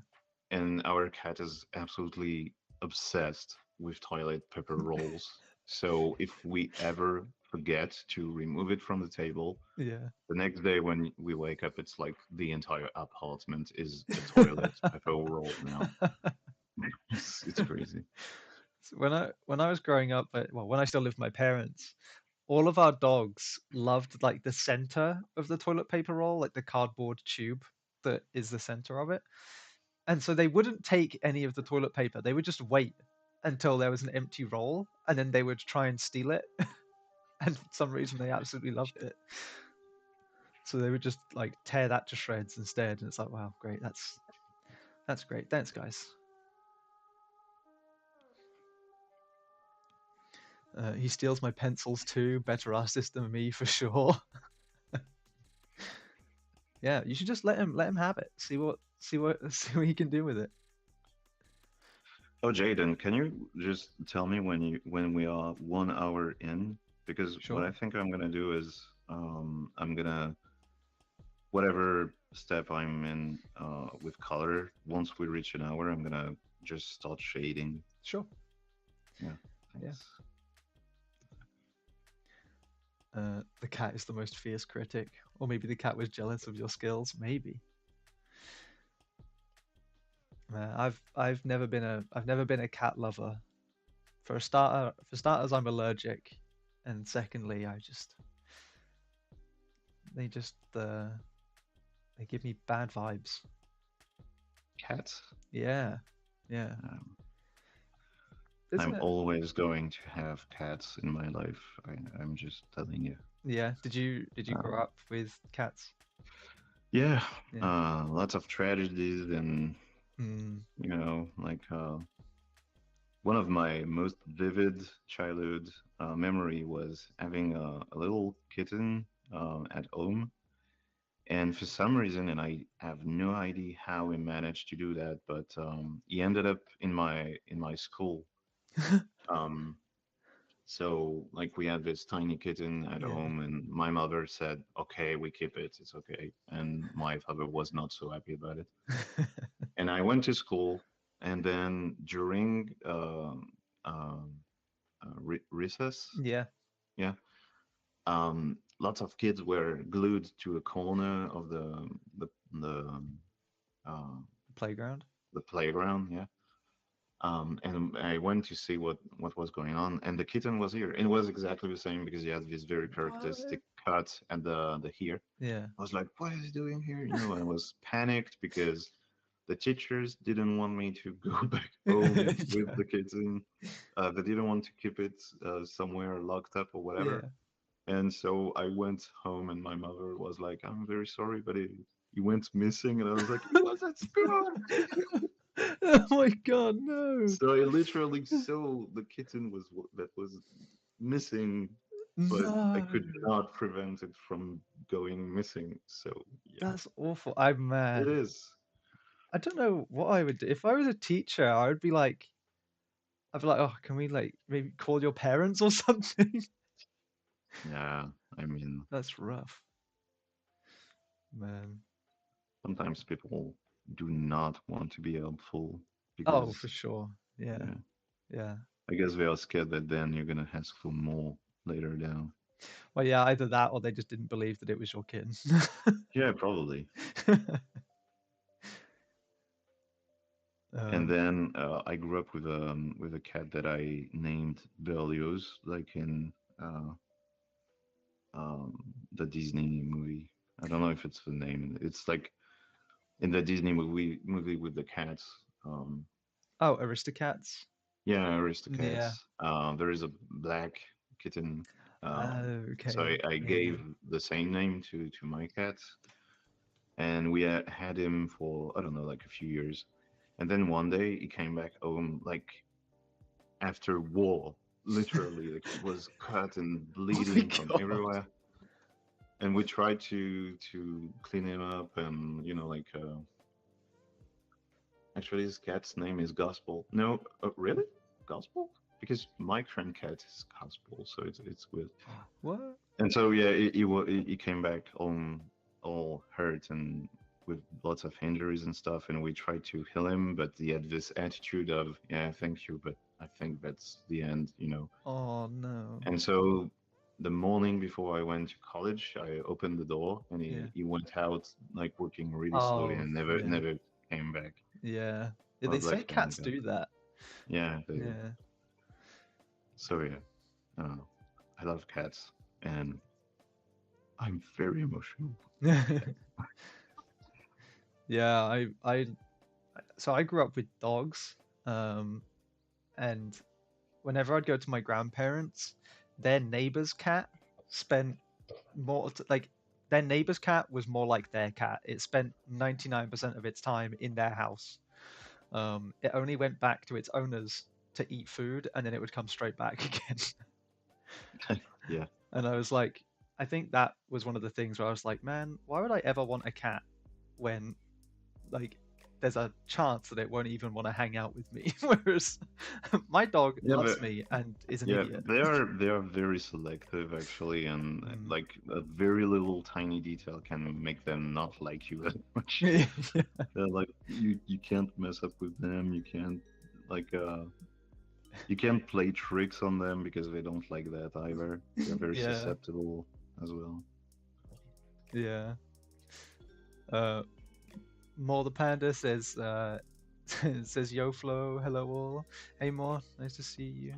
And our cat is absolutely obsessed with toilet paper rolls. So if we ever forget to remove it from the table. Yeah. The next day when we wake up, it's like the entire apartment is a toilet paper roll now. It's crazy. So when I was growing up, well, when I still lived with my parents, all of our dogs loved like the center of the toilet paper roll, like the cardboard tube that is the center of it. And so they wouldn't take any of the toilet paper. They would just wait until there was an empty roll, and then they would try and steal it. And for some reason, they absolutely loved it. So they would just like tear that to shreds instead. And it's like, wow, great. That's great. Thanks, guys. He steals my pencils too. Better artist than me for sure. Yeah, you should just let him have it. See what he can do with it. Oh, Jaden, can you just tell me when we are 1 hour in? Because what Sure. I think I'm gonna do is I'm gonna whatever step I'm in with color. Once we reach an hour, I'm gonna just start shading. Sure. Yeah, Yeah. thanks. The cat is the most fierce critic, or maybe the cat was jealous of your skills. Maybe. I've never been a cat lover. For starters, I'm allergic, and secondly, they just they give me bad vibes. Cats. Yeah, yeah. Um, Isn't I'm it? always going to have cats in my life. I'm just telling you. Yeah. Did you grow Um, up with cats? yeah, Yeah. lots of tragedies and Mm, like one of my most vivid childhood memory was having a little kitten at home, and for some reason, and I have no idea how he managed to do that, but he ended up in my school. Um, so like we had this tiny kitten at yeah. home, and my mother said, "Okay, we keep it. It's okay." And my father was not so happy about it. And I went to school, and then during recess, Yeah. yeah, lots of kids were glued to a corner of the uh, Playground. the playground, yeah. And I went to see what was going on, and the kitten was here. It was exactly the same because he had this very What? characteristic cut at the ear. Yeah. I was like, "What is he doing here?" And I was panicked because the teachers didn't want me to go back home with the kitten. They didn't want to keep it somewhere locked up or whatever. Yeah. And so I went home, and my mother was like, "I'm very sorry, but he went missing." And I was like, "He was at school." Oh my god, no. So I literally saw the kitten that was missing, but I No. could not prevent it from going missing. So yeah, That's awful. I'm it man. is. I don't know what I would do. If I was a teacher, I'd be like, oh, can we like maybe call your parents or something? Yeah, I mean, That's rough. Man. sometimes people do not want to be helpful Oh, because for sure. Yeah. yeah, Yeah. I guess they are scared that then you're gonna ask for more later down. Well, yeah, either that or they just didn't believe that it was your kid. Yeah, probably. And um, then I grew up with a cat that I named Berlioz, like in uh, the Disney movie. I don't know if it's the name. It's like in the Disney movie with the cats. Um, oh, Aristocats. yeah, Yeah. Aristocats. There is a black kitten. So Okay. I Yeah. gave the same name to my cat, and we had him for I don't know like a few years, and then one day he came back home like after war, literally like he was cut and Oh my bleeding from god. everywhere, and we tried to clean him up, and like actually his cat's name is Gospel. No, really, Gospel? Because my friend cat is Gospel, so it's weird. What? And so yeah, he came back all hurt and with lots of injuries and stuff, and we tried to heal him, but he had this attitude of yeah, thank you, but I think that's the end. Oh no. And so the morning before I went to college, I opened the door and Yeah. he went out like walking really slowly Oh, and yeah. never came back. Yeah. Yeah, I they was say like, oh my cats god. do that. Yeah, they do. Yeah. So yeah, uh, I love cats and I'm very emotional. Yeah, I grew up with dogs. Um, and whenever I'd go to my grandparents, their neighbor's cat spent like their neighbor's cat was more like their cat. It spent 99% of its time in their house. It only went back to its owners to eat food, and then it would come straight back again. Yeah, And I was like, I think that was one of the things where I was like, man, why would I ever want a cat when like there's a chance that it won't even want to hang out with me? Whereas my dog yeah, but loves me and is an yeah, idiot. they are very selective actually, and Mm. like a very little tiny detail can make them not like you as much. Yeah. They're like you can't mess up with them. Like you can't play tricks on them because they don't like that either. They're very Yeah. susceptible as well. Yeah. Uh, More the Panda says, says Yo Flo, hello all. Hey More, nice to see you.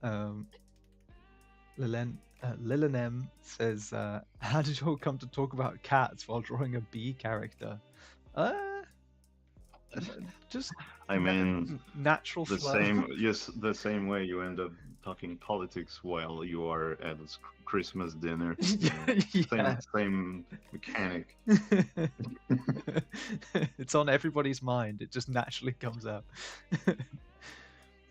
Um, Lilenem says, how did you all come to talk about cats while drawing a bee character? Uh, just I mean, natural the flow. same yes, the same way you end up talking politics while you are at a Christmas dinner. You know, Yeah. same mechanic. It's on everybody's mind. It just naturally comes out.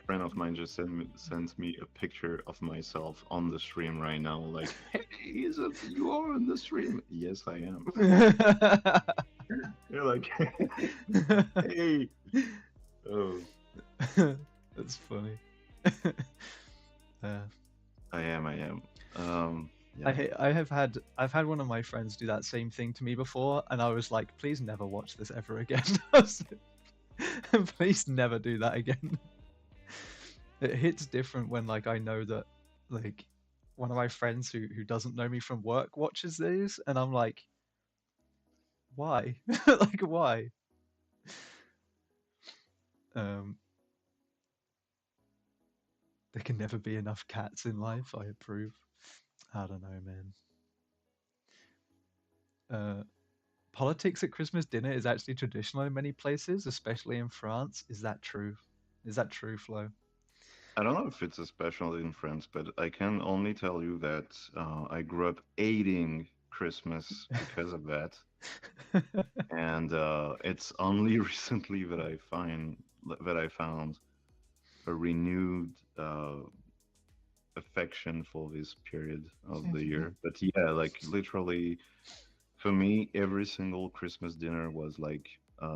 Friend of mine just sent me a picture of myself on the stream right now. Like, hey, is it you are on the stream? Yes, I am. You're like, hey, oh, That's funny. Uh, I am, I am. Yeah, I've had one of my friends do that same thing to me before, and I was like, please never watch this ever again. Please never do that again. It hits different when like I know that like one of my friends who doesn't know me from work watches these, and I'm like, why? Like why? Um, there can never be enough cats in life. I approve. I don't know, man. Uh, Politics at Christmas dinner is actually traditional in many places, especially in France. Is that true? Is that true, Flo? I don't know if it's especially in France, but I can only tell you that I grew up hating Christmas because of that, and it's only recently that I found a renewed affection for this period of the year. But yeah, like literally for me, every single Christmas dinner was like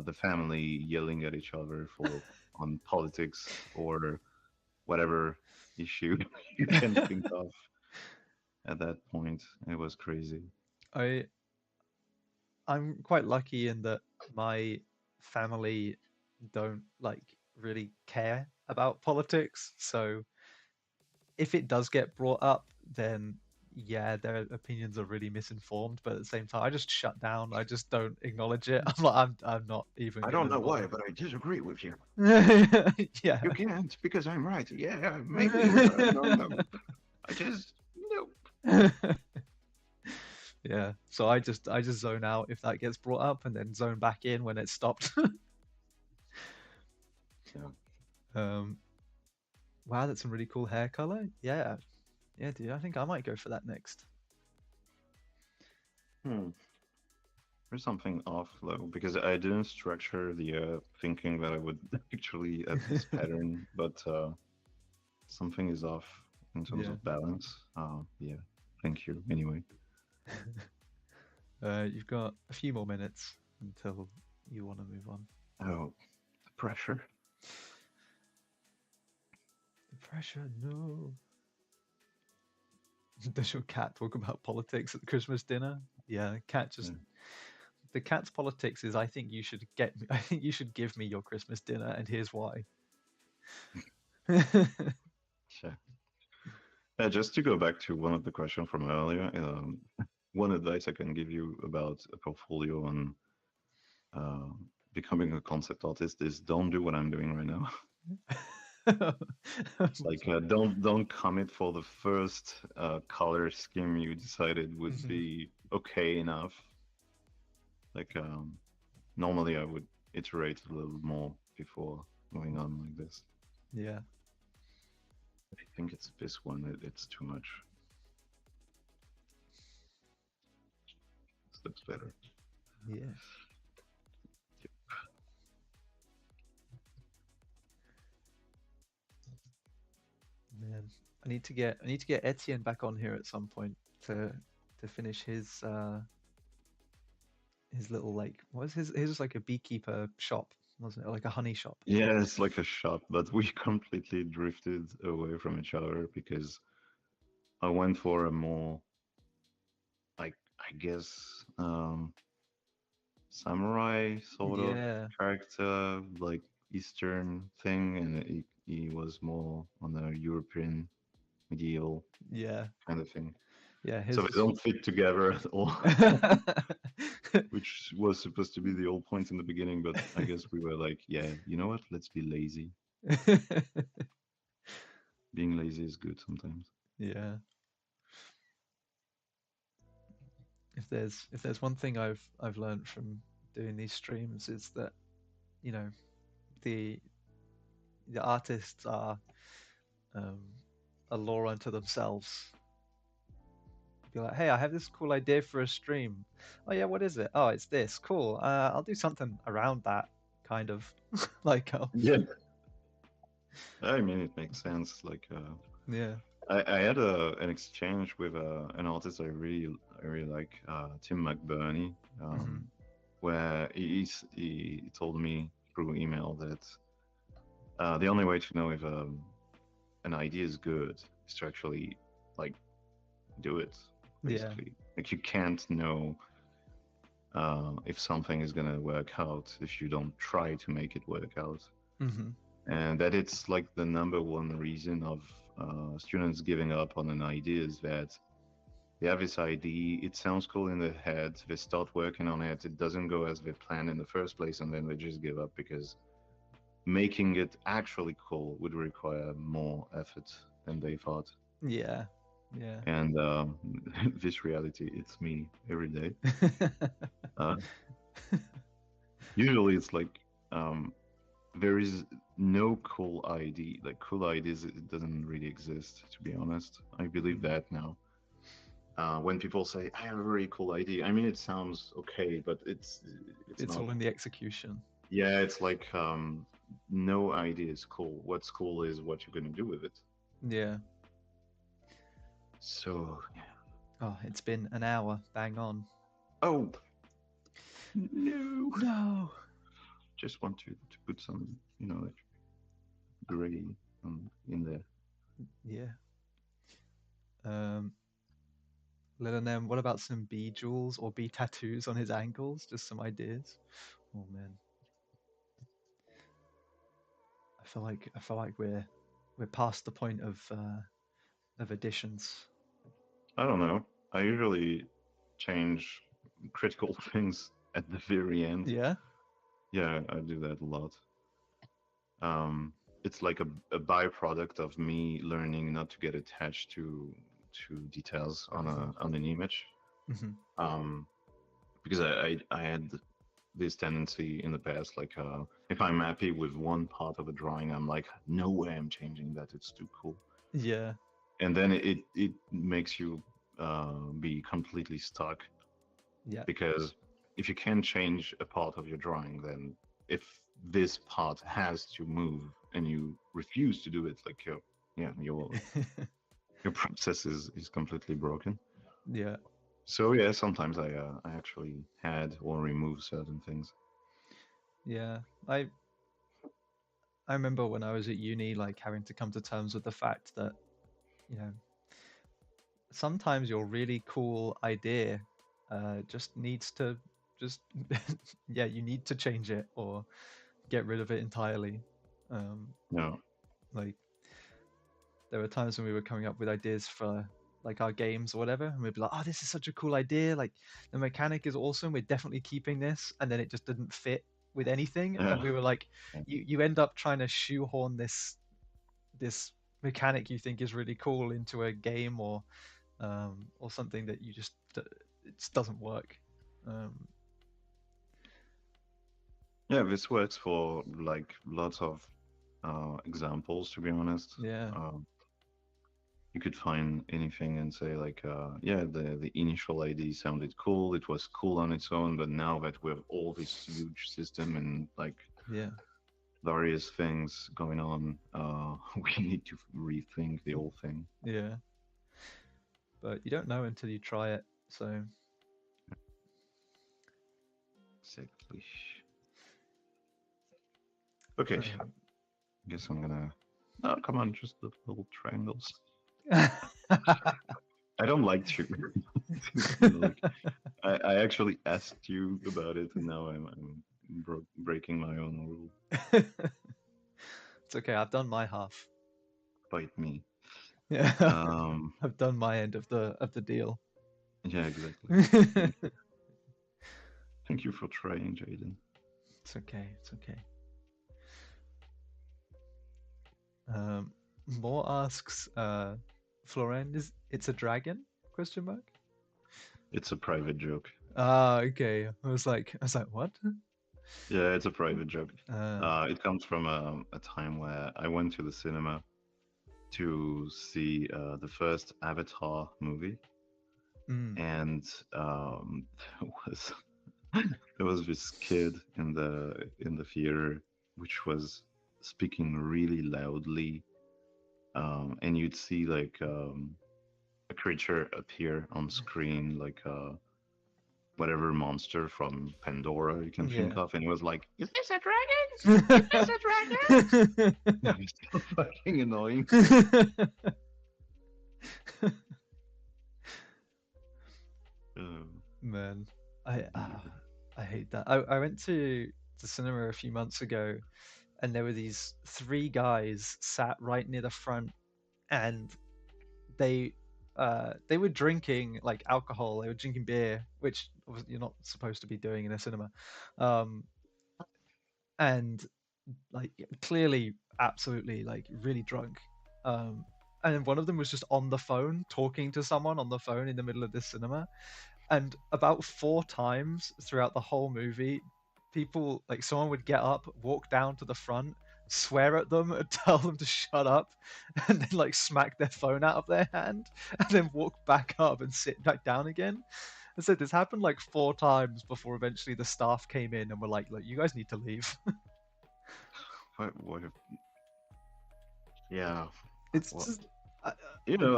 the family yelling at each other for on politics or whatever issue you can think of at that point. It was crazy. I I'm quite lucky in that my family don't like really care about politics. So if it does get brought up, then yeah, their opinions are really misinformed. But at the same time, I just shut down. I just don't acknowledge it. I'm not even I don't gonna know why, bother. but I disagree with you. Yeah. You can't because I'm right. Yeah, maybe you're right. I don't know. I just no. Yeah. So I just zone out if that gets brought up, and then zone back in when it's stopped. Yeah. um, wow, that's some really cool hair color. Yeah, yeah, dude. I think I might go for that next. Hmm. There's something off though because I didn't structure the thinking that I would actually have this pattern, but something is off in terms Yeah. of balance. Yeah. Thank you. Anyway. You've got a few more minutes until you want to move on. Oh, the pressure. The pressure, no. Does your cat talk about politics at the Christmas dinner? Yeah, cat just Yeah. the cat's politics is I think you should get me I think you should give me your Christmas dinner and here's why. Sure. Just to go back to one of the questions from earlier, one advice I can give you about a portfolio and uh, becoming a concept artist is don't do what I'm doing right now. It's like don't commit for the first color scheme you decided would Mhm. be okay enough. Like normally I would iterate a little more before going on like this. Yeah, I think it's this one. It's too much. This looks better. yeah, man. I need to get Etienne back on here at some point to finish his little like what was his was like a beekeeper shop, wasn't it? Like a honey shop. Yeah, it's like a shot, but we completely drifted away from each other because I went for a more, like, I guess, samurai sort of Yeah, character, like Eastern thing, and he was more on a European medieval yeah, kind of thing. yeah. So His they was. don't fit together at all, which was supposed to be the whole point in the beginning, but I guess we were like, yeah, you know what? Let's be lazy. Being lazy is good sometimes. Yeah. If there's one thing I've learned from doing these streams is that you know the artists are um, a law unto themselves. Be like, hey, I have this cool idea for a stream. Oh yeah, what is it? Oh, it's this. Cool. I'll do something around that, kind of. Like, oh, Yeah, I mean it makes sense. Like, yeah. I had an exchange with an artist I really like, Tim McBurney, Hmm. where he told me through email that the only way to know if an idea is good is to actually like do it. Yeah. Basically, like you can't know if something is gonna work out if you don't try to make it work out, Hmm. and that it's like the number one reason of students giving up on an idea is that they have this idea, it sounds cool in their head, they start working on it, it doesn't go as they planned in the first place, and then they just give up because making it actually cool would require more effort than they thought. Yeah. Yeah. And this reality, it's me every day. Uh, Usually, it's like um, there is no cool ID. Like cool IDs, it doesn't really exist. To be honest, I believe Mhm. that now. When people say I have a very cool ID, I mean it sounds okay, but it's It's not. all in the execution. Yeah, it's like no idea is cool. What's cool is what you're gonna do with it. Yeah. So, Oh, it's been an hour. Bang on. oh no, No. just want to put some, like gray in there. Yeah. Um, Leonem, what about some bee jewels or bee tattoos on his ankles? Just some ideas. Oh man, I feel like we're past the point of additions. I don't know. I usually change critical things at the very end. Yeah. Yeah, I do that a lot. Um, it's like a byproduct of me learning not to get attached to details on Hmm. on an image. Hmm. Um, because I had this tendency in the past, like if I'm happy with one part of a drawing, I'm like, no way I'm changing that. It's too cool. Yeah. And then it makes you be completely stuck Yeah. because if you can change a part of your drawing, then if this part has to move and you refuse to do it, like yeah, your process is completely broken. Yeah. So yeah, sometimes I actually had or removed certain things. Yeah. I remember when I was at uni, like having to come to terms with the fact that you know sometimes your really cool idea just needs to just yeah, you need to change it or get rid of it entirely. Um, No, like there were times when we were coming up with ideas for like our games or whatever, and we'd be like, "Oh, this is such a cool idea! Like the mechanic is awesome. We're definitely keeping this," and then it just didn't fit with anything, and Yeah. we were like, Yeah. "You end up trying to shoehorn this mechanic you think is really cool into a game or something that it just doesn't work." Um, Yeah, this works for like lots of examples, to be honest. yeah, Um, you could find anything and say like, yeah, the initial idea sounded cool. It was cool on its own, but now that we have all this huge system and like yeah, various things going on, we need to rethink the whole thing. yeah. But you don't know until you try it. So Exactly. Okay, um, guess I'm gonna. Oh, come on, just the little triangles. I don't like to. Like, I actually asked you about it, and now I'm breaking my own rule. it's okay. I've done my half. Bite me. Yeah, Um, I've done my end of the deal. yeah, exactly. Thank you for trying, Jaden. It's okay. It's okay. Um, Moore asks, Florent, is it's a dragon? Question mark. It's a private joke. Ah, okay. I was like, what? Yeah, it's a private joke. Uh, It comes from a time where I went to the cinema to see the first Avatar movie, mm, and there was there was this kid in the theater which was speaking really loudly, and you'd see like a creature appear on screen, like whatever monster from Pandora you can yeah. think of, and it was like, "Is this a dragon? Is this a dragon?" That was so fucking annoying. Man, I hate that. I went to the cinema a few months ago, and there were these three guys sat right near the front, and they they were drinking like alcohol. They were drinking beer, which you're not supposed to be doing in a cinema, um, and like clearly, absolutely, like really drunk. Um, and then one of them was just on the phone talking to someone on the phone in the middle of this cinema. And about four times throughout the whole movie, people like someone would get up, walk down to the front, swear at them, and tell them to shut up, and then like smack their phone out of their hand, and then walk back up and sit back down again. And so this happened like four times before eventually the staff came in and were like, "Look, you guys need to leave." What yeah. It's Well, just, you know,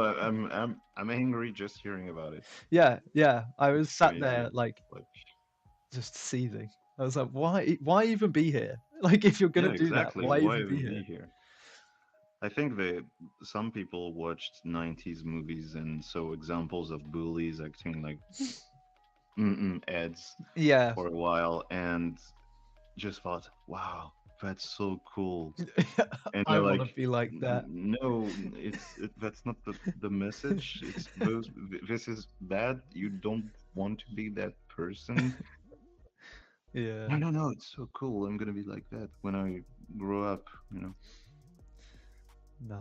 I'm angry just hearing about it. yeah, yeah. I was sat Crazy. there like Like, just seething. I was like, why even be here? Like, if you're yeah, gonna do that, exactly. why Why even be even be here? here? I think that some people watched 90s movies and saw examples of bullies acting like ads Yeah, for a while and just thought, wow, that's so cool. And I you're want to like, be like that. No, that's not the message. It's those. This is bad. You don't want to be that person. Yeah, No, no, no. It's so cool. I'm gonna be like that when I grow up. You know. no,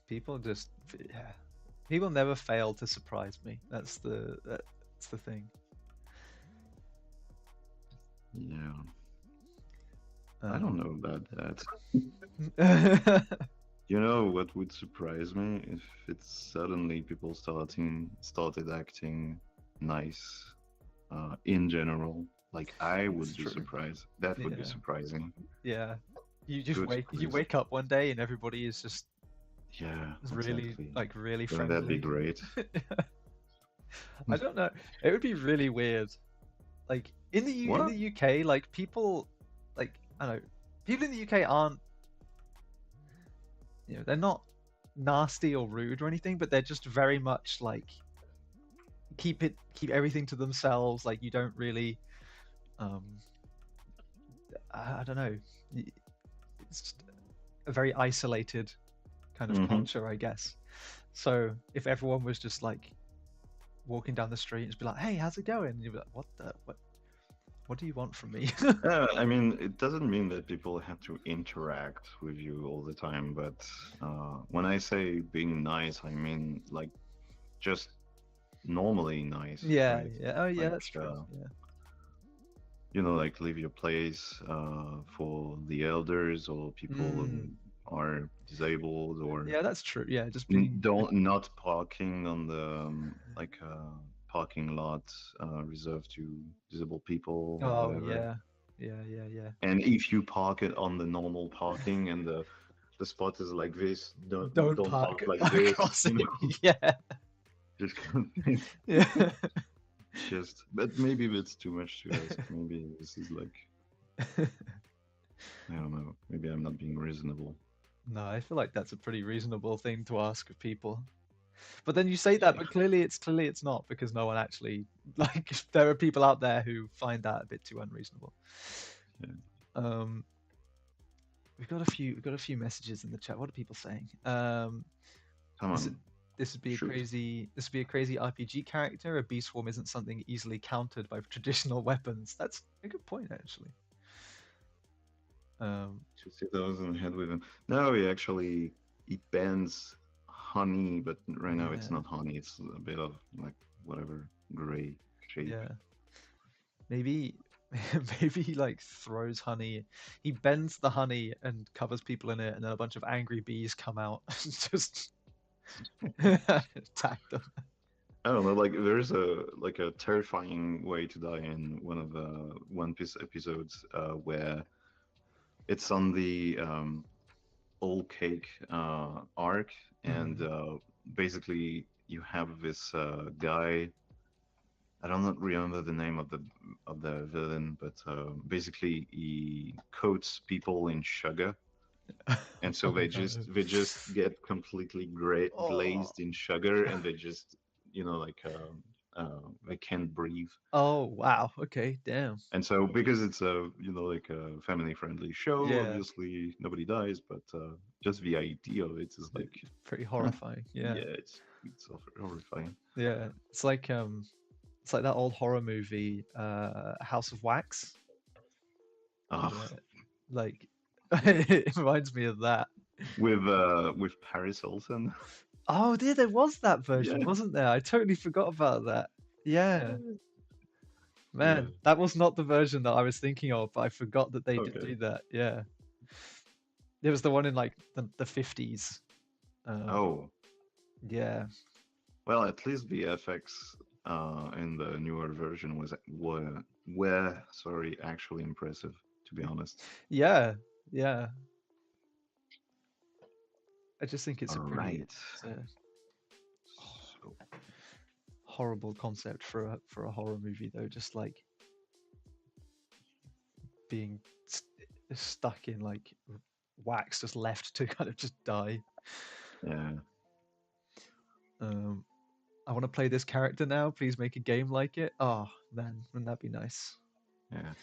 people just, yeah, people never fail to surprise me. That's the thing. Yeah. I don't know about that. You know what would surprise me if it's suddenly people started acting nice, in general. Like I It's would be true. surprised. That would be Yeah, surprising. yeah. You just Good you surprise. wake up one day and everybody is just Yeah, really exactly. really Wouldn't that be friendly. great? I don't know. It would be really weird. Like in What? the UK, like people, like I don't know, people in the UK aren't, they're not nasty or rude or anything, but they're just very much like keep everything to themselves. Like you don't really, um, I don't know. It's just a very isolated kind of Hmm. culture, I guess. So if everyone was just like walking down the street and just be like, "Hey, how's it going?" And you'd be like, What do you want from me?" I mean, it doesn't mean that people have to interact with you all the time, but when I say being nice, I mean like just normally nice, Yeah, right? yeah. Oh, yeah, Like, that's true. Yeah. like leave your place for the elders or people who Mm, are disabled, or yeah, that's true. Yeah, just being. don't not parking on the parking lot reserved to disabled people or Oh, whatever. yeah, yeah, yeah, yeah. And if you park it on the normal parking and the spot is like this, Don't don't park park like this, across it. Yeah, just kind of thing. yeah. Just, but maybe that's too much to ask. Maybe this is like, I don't know. Maybe I'm not being reasonable. No, I feel like that's a pretty reasonable thing to ask of people. But then you say that, Yeah. but clearly it's not because no one actually like there are people out there who find that a bit too unreasonable. Yeah. Um, we've got a few messages in the chat. What are people saying? Come This on, this would be a shoot. crazy RPG character. A beast swarm isn't something easily countered by traditional weapons. That's a good point actually. Um, 2000 head with him. No, he bends honey, but right now it's yeah, not honey. It's a bit of like whatever gray shape. yeah. Maybe maybe he like throws honey. He bends the honey and covers people in it, and then a bunch of angry bees come out and just attack them. I don't know. Like there's a terrifying way to die in one of the One Piece episodes where it's on the old cake arc, and Hmm. basically you have this guy. I don't not remember the name of the villain, but basically he coats people in sugar, and so Oh no. they just get completely Oh. glazed in sugar, and they just like they can't breathe. Oh wow. Okay. Damn. And so because it's a like a family friendly show, Yeah. obviously nobody dies, but just the idea of it is like, It's pretty huh, horrifying. Yeah. yeah, it's horrifying. Yeah. It's like that old horror movie, House of Wax. Ah, Yeah. Like it reminds me of that. with Paris Hilton. Oh dear, there was that version, Yeah, wasn't there? I totally forgot about that. Yeah. yeah. Man, that was not the version that I was thinking of, but I forgot that they did Okay. do that. Yeah. There was the one in like the 50s. Um, Oh, yeah. well, at least the FX in the newer version were sorry actually impressive, to be honest. Yeah. Yeah. I just think All right. it's a So, horrible concept for a horror movie though, just like being stuck in like wax just left to kind of just die. yeah, Um, I want to play this character now. Please make a game like it. Oh man, wouldn't that be nice? yeah.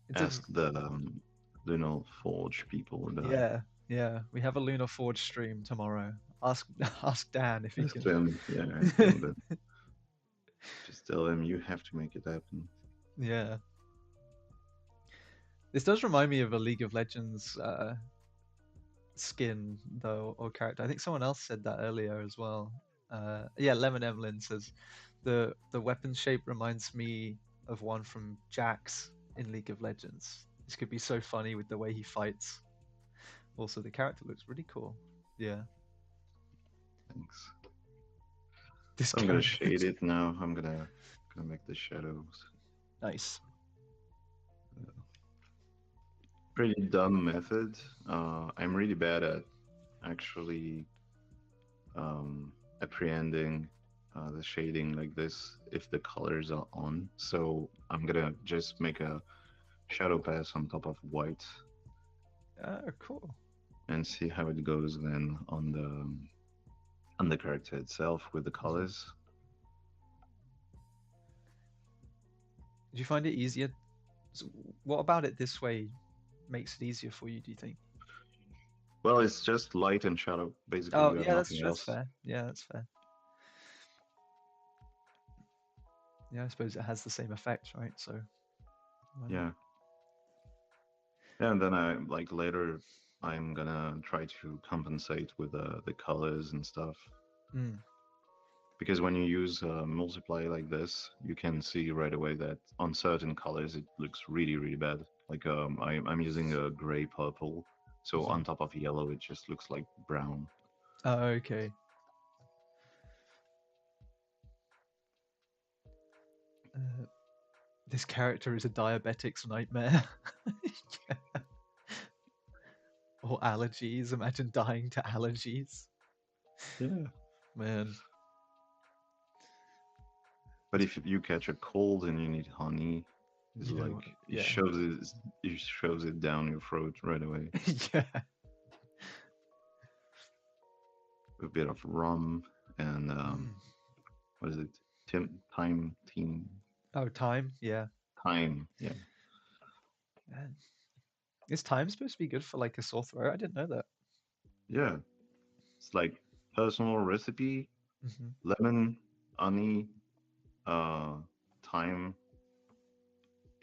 In terms of Ask the Lunar Forge people that. yeah, yeah, we have a Lunar Forge stream tomorrow. Ask ask Dan if he Ask can. them. Yeah, ask them. But just tell them you have to make it happen. Yeah, this does remind me of a League of Legends skin though, or character. I think someone else said that earlier as well. Yeah, Lemon Emlyn says the weapon shape reminds me of one from Jax in League of Legends. This could be so funny with the way he fights. Also, the character looks really cool. Yeah, Thanks. this I'm gonna character shade it now. I'm gonna make the shadows. nice. Pretty dumb method. I'm really bad at actually apprehending the shading like this if the colors are on. So I'm gonna just make a shadow pass on top of white Cool. and see how it goes then on the character itself with the Mhm. colors. Did you find it easier? So what about it this way makes it easier for you? Do you think? Well, it's just light and shadow. Basically, Oh you have yeah, nothing that's else. fair. Yeah, that's fair. Yeah, I suppose it has the same effect, right? So why not? Yeah. Yeah, and then I like later I'm gonna try to compensate with the colors and stuff. Mm. Because when you use multiply like this, you can see right away that on certain colors it looks really, really bad. Like I'm using a gray purple, so Hmm. on top of yellow it just looks like brown. Oh, okay. Uh, this character is a diabetic's nightmare. Yeah. Or allergies. Imagine dying to allergies. Yeah. Man, But it's, if you catch a cold and you need honey, it's you know, like yeah. it shoves it down your throat right away. Yeah. A bit of rum and Mm. what is it? Team Oh, time. Yeah. time. Yeah. Man. Is time supposed to be good for like a sore throat? I didn't know that. Yeah. It's like personal recipe, Hmm. lemon, honey, uh, thyme,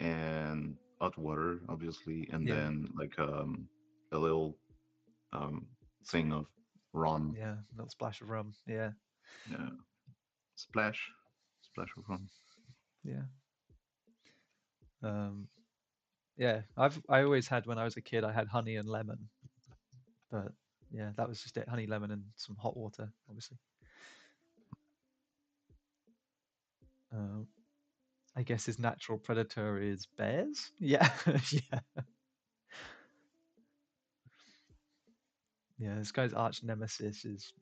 and hot water, obviously, and Yeah. then like a little um thing of rum. Yeah. Little splash of rum. Yeah. Yeah, splash, splash of rum. Yeah. Um, yeah. I always had when I was a kid, I had honey and lemon, but yeah, that was just it. Honey, lemon, and some hot water, obviously. Um, I guess his natural predator is bears. Yeah. Yeah. Yeah. This guy's arch nemesis is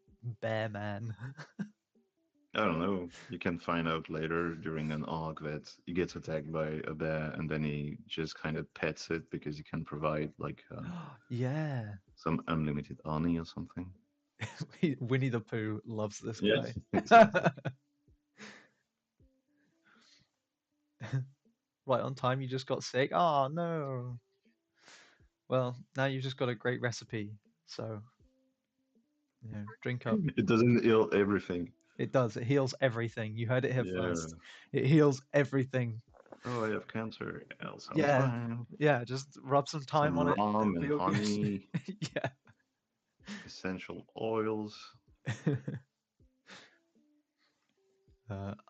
Bear Man. I don't know. You can find out later during an arc that he gets attacked by a bear, and then he just kind of pets it because he can provide like Yeah. some unlimited honey or something. Winnie the Pooh loves this Yes, guy. exactly. Right on time, you just got sick. Oh no. Well, now you've just got a great recipe. So, drink up. It doesn't heal everything. It does. It heals everything. You heard it here Yeah. first. It heals everything. Oh, I have cancer. It sounds Yeah. fine. Yeah. Just rub some thyme Some on it. rum It'll and be all good. honey, Yeah. essential oils.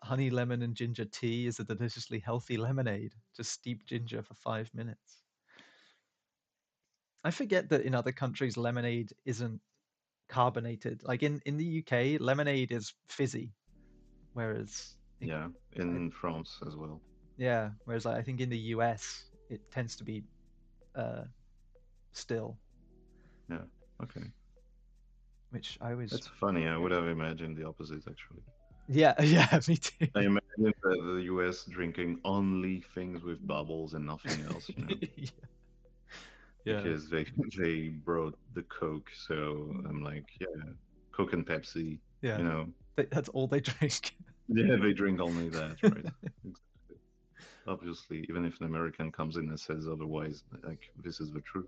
Honey, lemon, and ginger tea is a deliciously healthy lemonade. Just steep ginger for 5 minutes. I forget that in other countries, lemonade isn't carbonated. Like in the UK, lemonade is fizzy, whereas Yeah, I, in France as well. yeah, whereas I think in the US it tends to be uh, still, Yeah, okay. which I always That's funny. I would have imagined the opposite actually. yeah yeah me too. I imagine the US drinking only things with bubbles and nothing else, you know, Yeah because they they brought the Coke, so I'm like, yeah, Coke and Pepsi, yeah you know. that's all they drink. Yeah, they drink only that, right? Exactly. Obviously, even if an American comes in and says otherwise, like this is the truth.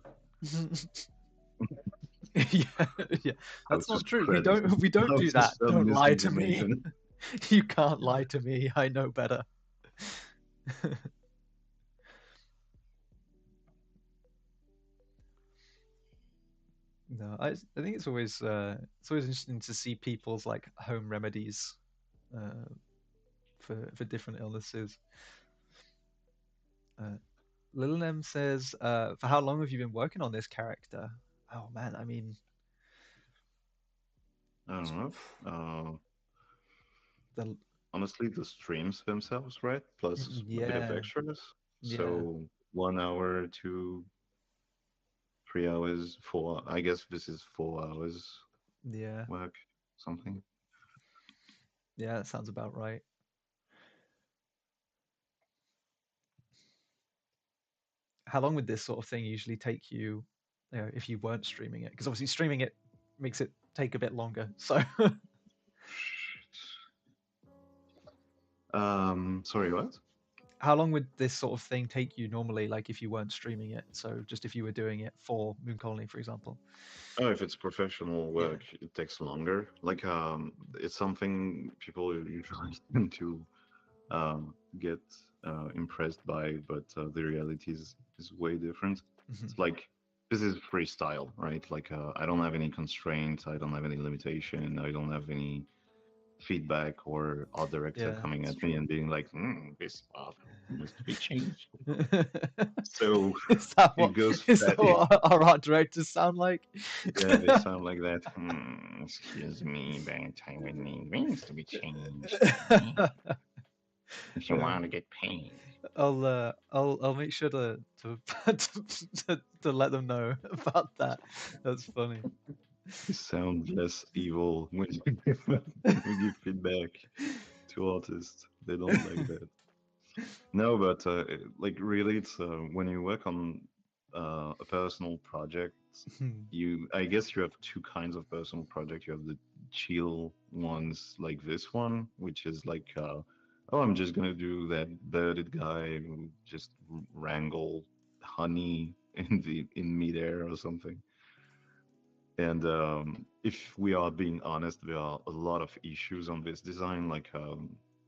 Yeah, yeah, How that's to not true. We spread this, don't how do to that. sell Don't lie to me. misinformation. You can't lie to me. I know better. No, I think it's always interesting to see people's like home remedies uh, for different illnesses. Uh, Lil Nem says, "For how long have you been working on this character?" Oh man, I mean, I don't know. Uh, the Honestly, the streams themselves, right? Plus a bit of yeah, extras. yeah, So 1 hour to 3 hours, four. I guess this is 4 hours yeah, work, something. yeah. That sounds about right. How long would this sort of thing usually take you, if you weren't streaming it? Because obviously streaming it makes it take a bit longer. So Sorry, what? how long would this sort of thing take you normally, like if you weren't streaming it? So just if you were doing it for Moon Colony, for example. Oh, if it's professional Yeah. work, it takes longer. Like, it's something people usually tend to get impressed by, but the reality is way different. Mhm. It's like this is freestyle, right? Like, I don't have any constraints, I don't have any limitation, I don't have any feedback or art director Yeah, coming it's at me true. and being like, this part needs to be changed. So Is that it what goes is fat. that what our art directors sound like? Yeah, they sound like that. Excuse me, but I would need wings to be changed. If you Uh, want to get paid. I'll make sure to to let them know about that. That's funny. You sound less evil when you give feedback to artists. They don't like that. No, but like really, it's when you work on a personal project, I guess you have two kinds of personal project. You have the chill ones like this one, which is like, oh, I'm just gonna do that bearded guy who just wrangle honey in midair or something. And if we are being honest, there are a lot of issues on this design. Like,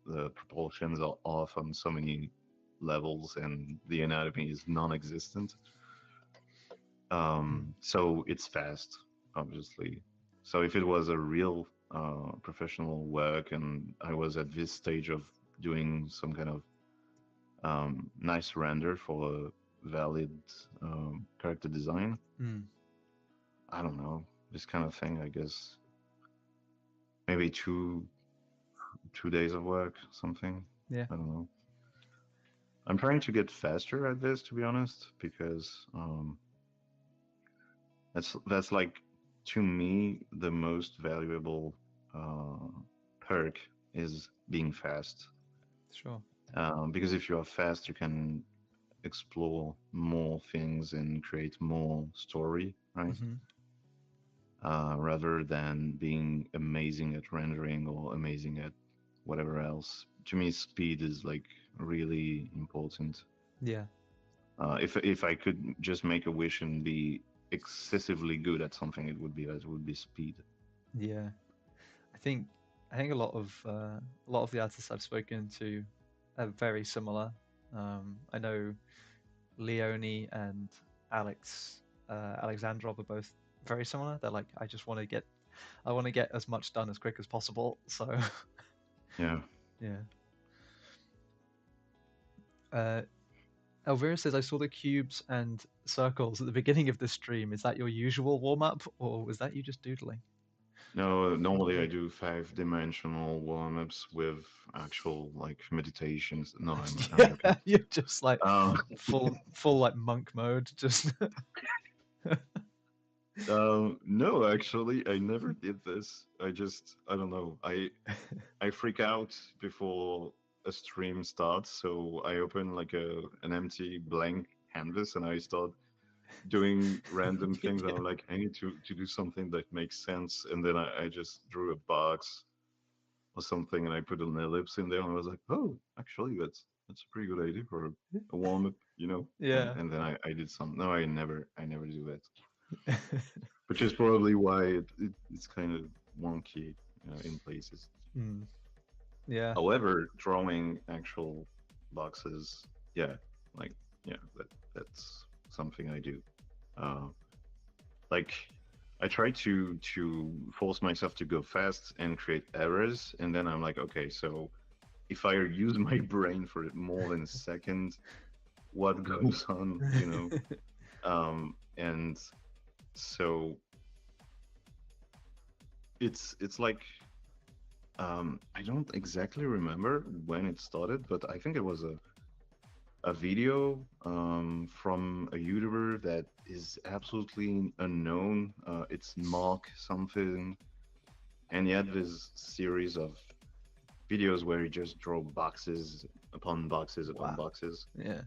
the proportions are off on so many levels, and the anatomy is non-existent. So it's fast, obviously. So if it was a real professional work, and I was at this stage of doing some kind of nice render for a valid character design, Mm, I don't know, this kind of thing, I guess maybe 2 days of work, something. yeah, I don't know. I'm trying to get faster at this, to be honest, because that's like, to me, the most valuable uh, perk is being fast. sure. Because if you are fast, you can explore more things and create more story, right? Hmm. Rather than being amazing at rendering or amazing at whatever else. To me, speed is like really important. Yeah, If I could just make a wish and be excessively good at something, it would be speed. yeah. I think I think a lot of the artists I've spoken to are very similar. I know Leone and Alexandrov are both very similar. They're like, I want to get as much done as quick as possible. So Yeah. yeah. Uh, Elvira says, I saw the cubes and circles at the beginning of the stream. Is that your usual warm up, or was that you just doodling? No, normally I do 5-dimensional warm-ups with actual like meditations. No, I'm joking. Yeah, you're just like Um, full like monk mode. Just no, actually, I never did this. I don't know. I freak out before a stream starts, so I open like an empty blank canvas and I start doing random things. yeah, I'm like, I need to do something that makes sense, and then I just drew a box or something, and I put an ellipse in there, and I was like, oh, actually, that's a pretty good idea for a warm up, you know. And yeah. and then I did some. No, I never do that, which is probably why it's kind of wonky in places. Mm, yeah, However, drawing actual boxes, yeah, like yeah, that's something I do. Uh, like I try to force myself to go fast and create errors, and then I'm like, okay, so if I use my brain for more than a second, what goes on, you know? And so it's like, I don't exactly remember when it started, but I think it was a video from a YouTuber that is absolutely unknown. It's Mark something, and he had this series of videos where he just draw boxes upon boxes upon wow, boxes, yeah,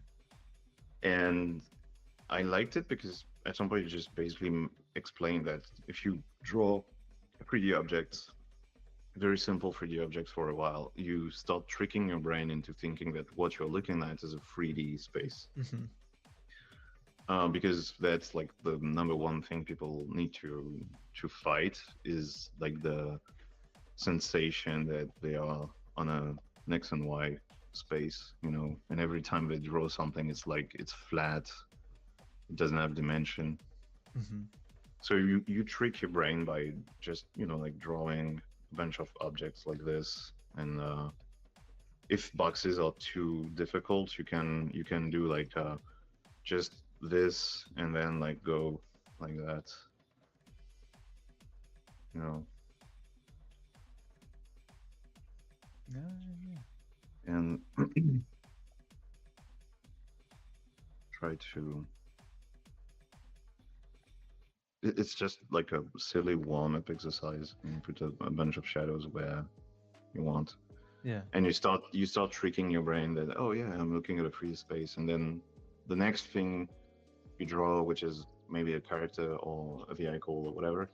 and I liked it because at some point he just basically explained that if you draw a 3D object very simple 3D objects for a while, you start tricking your brain into thinking that what you're looking at is a 3D space. Hmm. Because that's like the number one thing people need to fight is like the sensation that they are on a X and Y space, you know, and every time they draw something, it's like it's flat, it doesn't have dimension. Hmm. So you trick your brain by just, you know, like drawing a bunch of objects like this, and if boxes are too difficult, you can do like just this and then like go like that, you know, Yeah, yeah. and try to. It's just like a silly warm-up exercise, and you put a bunch of shadows where you want, Yeah. and you start tricking your brain that, oh yeah, I'm looking at a free space, and then the next thing you draw, which is maybe a character or a vehicle or whatever,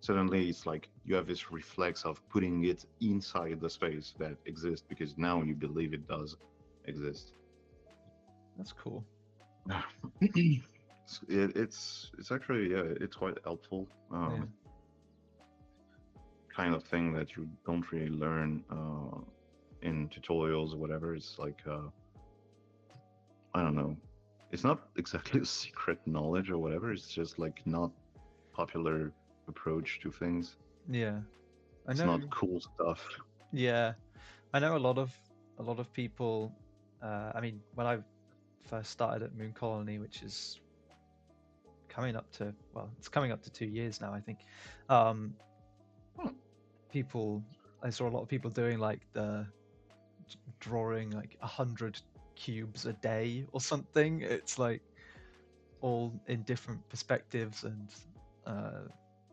suddenly it's like you have this reflex of putting it inside the space that exists because now you believe it does exist. That's cool. It's actually, yeah, it's quite helpful. Yeah. Kind of thing that you don't really learn in tutorials or whatever. It's like I don't know. It's not exactly a secret knowledge or whatever. It's just like not popular approach to things. Yeah. I It's know. not cool stuff. Yeah. I know a lot of people. I mean, when I first started at Moon Colony, which is coming up to, well, it's coming up to 2 years now, I think. Um, Hmm. People, I saw a lot of people doing like the drawing like 100 cubes a day or something. It's like all in different perspectives and uh,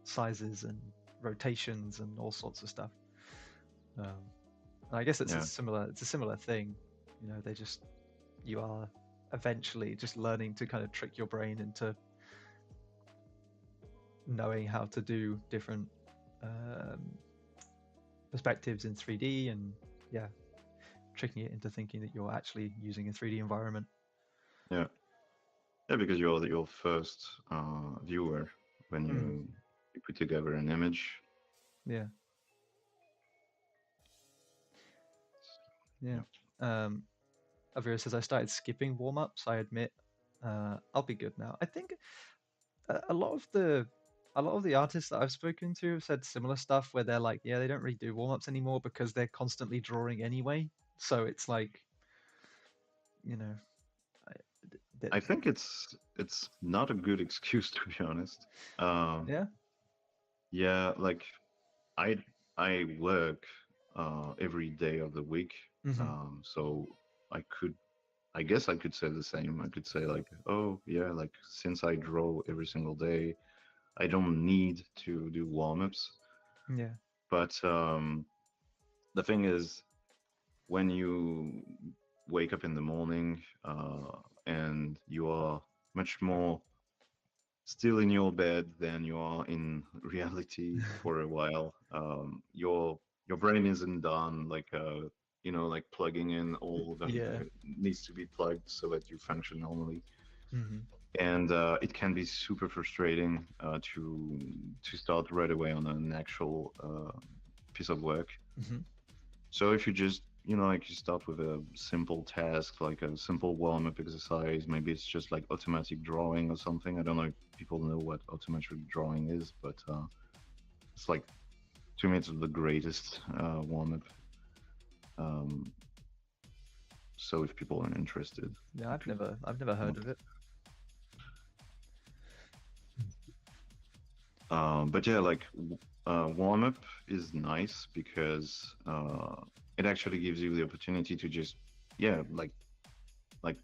sizes and rotations and all sorts of stuff. Um, and I guess Yeah, it's a similar thing. You know, they just you are eventually just learning to kind of trick your brain into knowing how to do different um, perspectives in 3D, and yeah, tricking it into thinking that you're actually using a 3D environment. yeah, yeah. Because you're your first viewer when Mm, you put together an image. yeah, yeah. Yeah. Um, Avira says I started skipping warm ups. I admit, I'll be good now. I think a lot of the artists that I've spoken to have said similar stuff where they're like, yeah, they don't really do warm ups anymore because they're constantly drawing anyway. So it's like, you know, I, that I think it's not a good excuse to be honest. Um, yeah. yeah, like I I work every day of the week, Hmm. so I could I guess I could say the same. I could say like, oh yeah, like since I draw every single day, I don't need to do warm-ups. Yeah. But the thing is, when you wake up in the morning and you are much more still in your bed than you are in reality for a while, your brain isn't done like you know, like plugging in all that Yeah. needs to be plugged so that you function normally. Hmm. And it can be super frustrating to start right away on an actual piece of work. Hmm. So if you just, you know, like you start with a simple task, like a simple warm-up exercise, maybe it's just like automatic drawing or something. I don't know if people know what automatic drawing is, but it's like, to me, it's the greatest warm-up. Um, so if people are interested, Yeah, you could I've never heard look. of it. But yeah, like warm-up is nice because it actually gives you the opportunity to just, yeah, like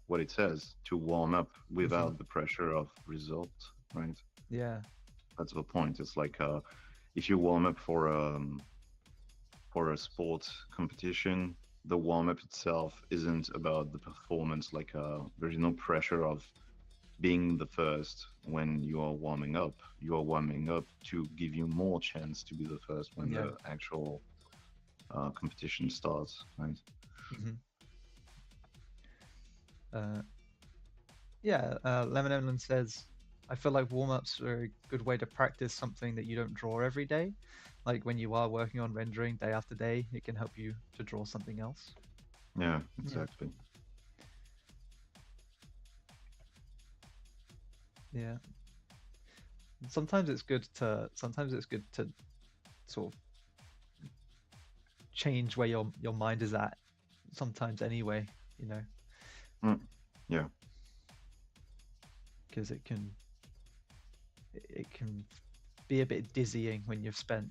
what it says, to warm up Hmm. without the pressure of result, right? Yeah. That's the point. It's like if you warm up for a sport competition, the warm up itself isn't about the performance. Like there's no pressure of being the first when you are warming up. You are warming up to give you more chance to be the first when Yeah. the actual competition starts, right? Hmm. Uh, yeah, Lemon Emlyn says, I feel like warm-ups are a good way to practice something that you don't draw every day. Like when you are working on rendering day after day, it can help you to draw something else. Yeah, Yeah, exactly. yeah. Sometimes it's good to sort of change where your mind is at. Sometimes anyway, you know, Mm, yeah, because it can be a bit dizzying when you've spent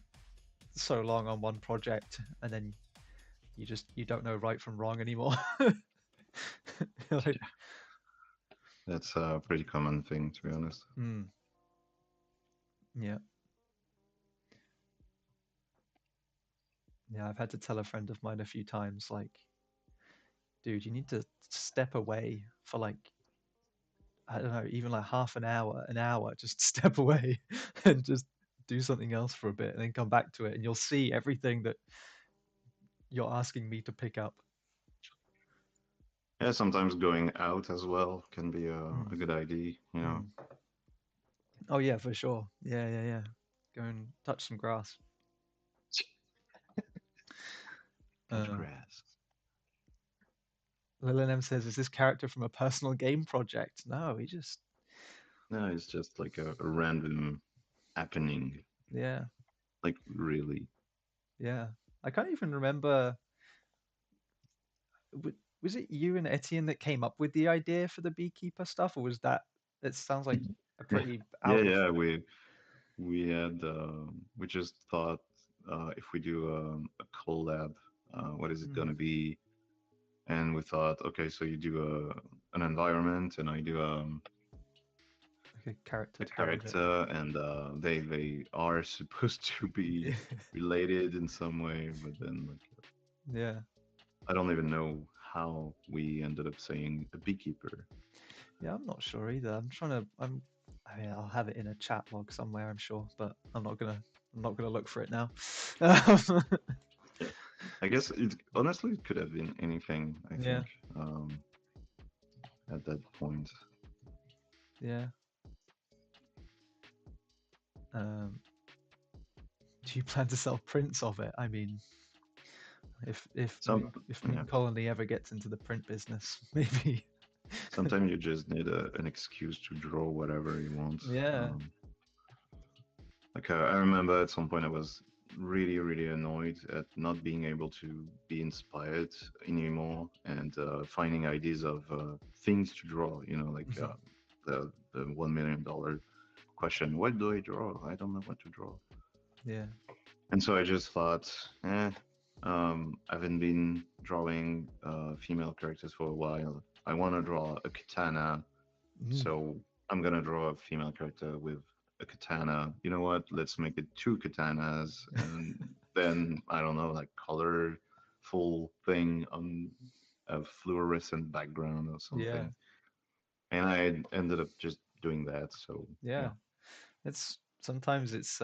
so long on one project and then you don't know right from wrong anymore. Like, that's a pretty common thing, to be honest. mm, yeah, yeah. I've had to tell a friend of mine a few times, like, dude, you need to step away for like I don't know, even like half an hour, just step away and just do something else for a bit, and then come back to it, and you'll see everything that you're asking me to pick up. Yeah, sometimes going out as well can be Mm, a good idea, you know. mm. Oh yeah, for sure. Yeah, yeah, yeah. Go and touch some grass. Touch Uh, grass. Lilin M says, "Is this character from a personal game project?" No, he just No, it's just like a random happening. yeah, Like really. yeah. I can't even remember. Was it you and Etienne that came up with the idea for the beekeeper stuff, or was that? It sounds like a Yeah, pretty yeah, out of. yeah. We had we just thought if we do a collab, what is it Mm, gonna be? And we thought, okay, so you do an environment, and I do like a character a to go with it. character, and they are supposed to be related in some way, but then like Yeah, I don't even know how we ended up saying a beekeeper. yeah. I'm not sure either. I'm trying to. I mean, I'll have it in a chat log somewhere, I'm sure, but I'm not gonna look for it now. Yeah, I guess it honestly it could have been anything. I Yeah, think um, at that point. yeah. Um, do you plan to sell prints of it? I mean, Some If yeah. Moon Colony ever gets into the print business, maybe. Sometimes you just need an excuse to draw whatever you want. Yeah. Like I remember at some point I was really annoyed at not being able to be inspired anymore and finding ideas of things to draw. You know, like Mhm. the $1 million question: what do I draw? I don't know what to draw. Yeah. And so I just thought, I haven't been drawing female characters for a while. I want to draw a katana, Mm. so I'm gonna draw a female character with a katana. You know what? Let's make it two katanas, and then I don't know, like color full thing on a fluorescent background or Yeah. something. And I ended up just doing that. So Yeah. yeah, It's sometimes it's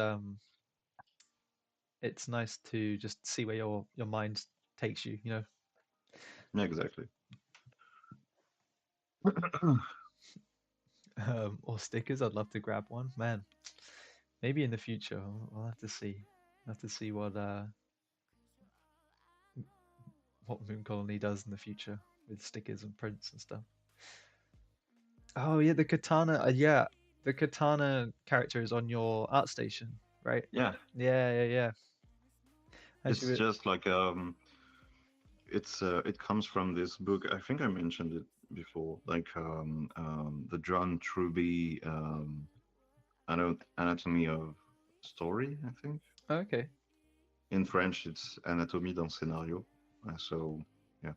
nice to just see where your mind takes you, you know. yeah, exactly. Or stickers. I'd love to grab one. Man, maybe in the future. We'll have to see. We'll have to see what Moon Colony does in the future with stickers and prints and stuff. Oh yeah, the katana. Yeah, the katana character is on your art station, right? Yeah, Yeah, yeah, yeah. As you it's were, just like it comes from this book. I think I mentioned it before, like the John Truby Anatomy of Story. I think oh, okay. in French it's Anatomie d'un scénario. So yeah.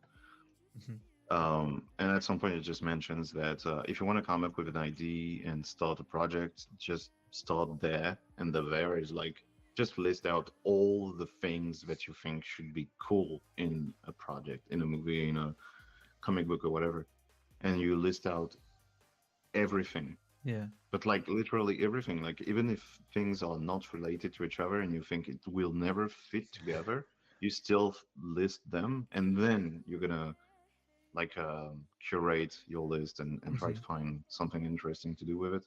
Hmm. And at some point, it just mentions that if you want to come up with an idea and start a project, just start there. And the there is like, just list out all the things that you think should be cool in a project, in a movie, in a comic book, or whatever. And you list out everything, Yeah, but like literally everything. Like, even if things are not related to each other and you think it will never fit together, you still list them, and then you're gonna like curate your list and try Hmm. to find something interesting to do with it.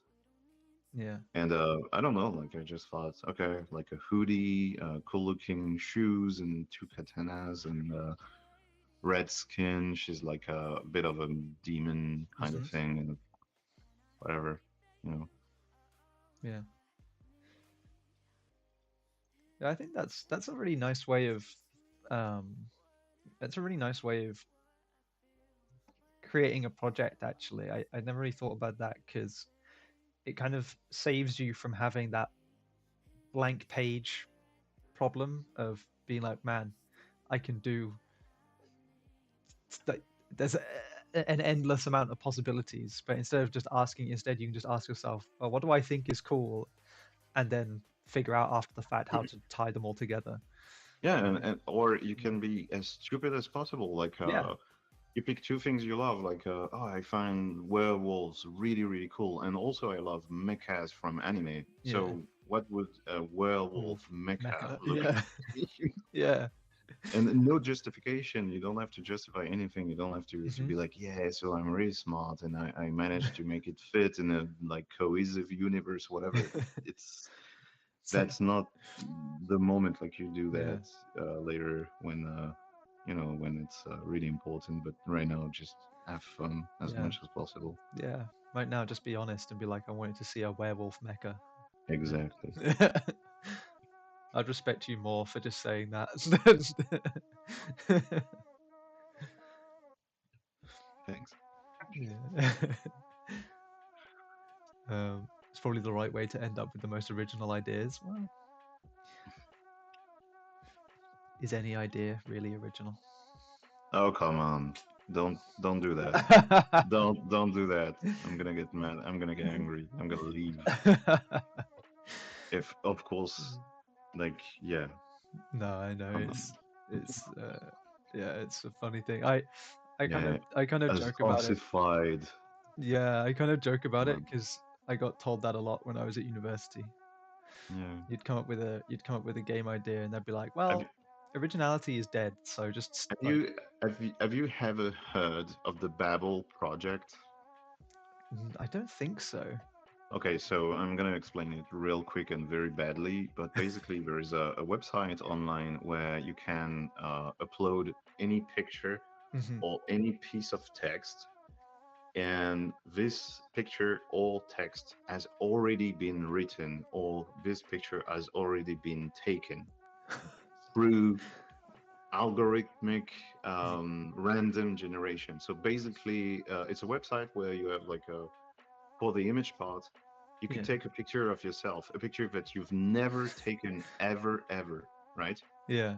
Yeah. And I don't know, like I just thought, okay, like a hoodie, cool looking shoes, and two katanas, and red skin. She's like a bit of a demon kind of Hmm. thing, and whatever, you know. Yeah. Yeah, I think that's a really nice way of um that's a really nice way of creating a project actually. I never really thought about that because it kind of saves you from having that blank page problem of being like, man, I can do like there's an endless amount of possibilities, but instead of just asking, instead you can just ask yourself, well, what do I think is cool, and then figure out after the fact how to tie them all together. Yeah, Yeah. and or you can be as stupid as possible. Like Yeah. you pick two things you love. Like oh, I find werewolves really cool, and also I love mechas from anime. Yeah. So what would a werewolf Wolf mecha mecha. look Yeah. like? Yeah. And no justification. You don't have to justify anything. You don't have to Hmm. be like, yeah, so I'm really smart and I managed to make it fit in a like cohesive universe, whatever. It's So, that's not the moment. Like you do yeah. that later when when it's really important. But right now, just have fun as Yeah. much as possible. Yeah. Right now, just be honest and be like, I wanted to see a werewolf mecha. Exactly. Yeah. I'd respect you more for just saying that. Thanks. Yeah. It's probably the right way to end up with the most original ideas. Well, is any idea really original? Oh come on! Don't do that. Don't do that. I'm gonna get mad. I'm gonna get angry. I'm gonna leave. If of course, like yeah, No, I know come on. it's yeah, it's a funny thing. Yeah, I kind of as joke about it. ossified. Yeah, I kind of joke about Come it on. because I got told that a lot when I was at university. Yeah. You'd come up with a game idea and they'd be like, Have "Well, originality is dead, so just have like you ever heard of the Babel project? I don't think so." Okay, so I'm gonna explain it real quick and very badly, but basically there is a website online where you can upload any picture Hmm. or any piece of text, and this picture or text has already been written, or this picture has already been taken through algorithmic random generation. So basically, it's a website where you have like a for the image part, you could Yeah, take a picture of yourself, a picture that you've never taken ever, right? yeah.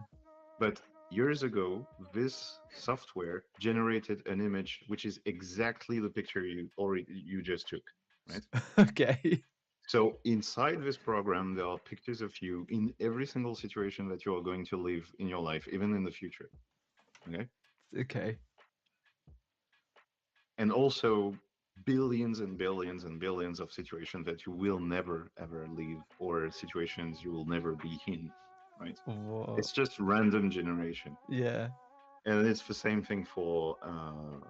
But years ago, this software generated an image which is exactly the picture you just took, right? Okay, So inside this program, there are pictures of you in every single situation that you are going to live in your life, even in the future. Okay. okay. And also billions and billions and billions of situations that you will never ever leave, or situations you will never be in, right? Whoa. It's just random generation. Yeah. And it's the same thing for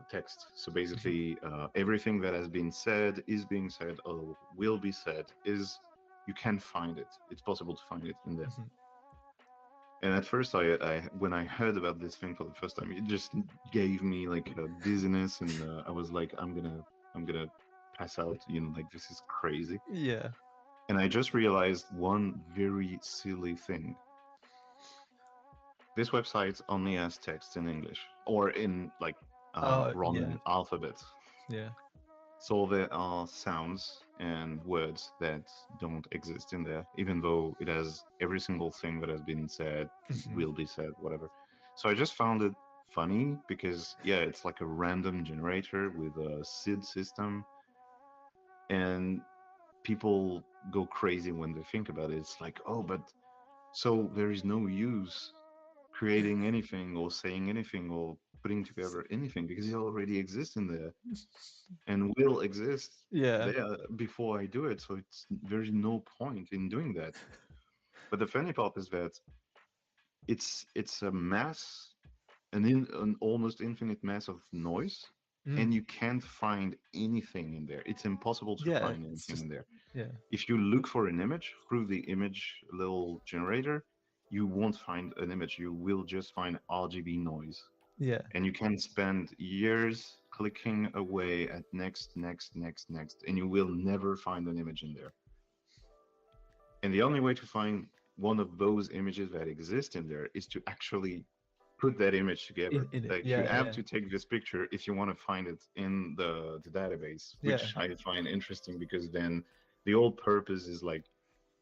text. So Hmm. basically, everything that has been said, is being said, or will be said, is you can find it. It's possible to find it in there. Hmm. And at first, I when I heard about this thing for the first time, it just gave me like a dizziness, and I was like, I'm gonna pass out. You know, like this is crazy. Yeah. And I just realized one very silly thing. This website only has text in English or in like Yeah. Roman alphabet. Yeah. So there are sounds and words that don't exist in there, even though it has every single thing that has been said, Hmm. will be said, whatever. So I just found it funny because, yeah, it's like a random generator with a SID system, and people go crazy when they think about it. It's like, oh, but so there is no use creating anything or saying anything or putting together anything because it already exists in there and will exist Yeah. there before I do it. So it's there's no point in doing that. But the funny part is that it's a mass, an almost infinite mass of noise, and Mm. you can't find anything in there. It's impossible to Yeah, find it's anything just in there. yeah, If you look for an image through the image little generator, you won't find an image. You will just find RGB noise. yeah, And you can spend years clicking away at next, next, next, next, and you will never find an image in there. And the only way to find one of those images that exist in there is to actually put that image together. in it. Like you Yeah, have yeah, to take this picture if you want to find it in the database, yeah, which I find interesting because then the whole purpose is like,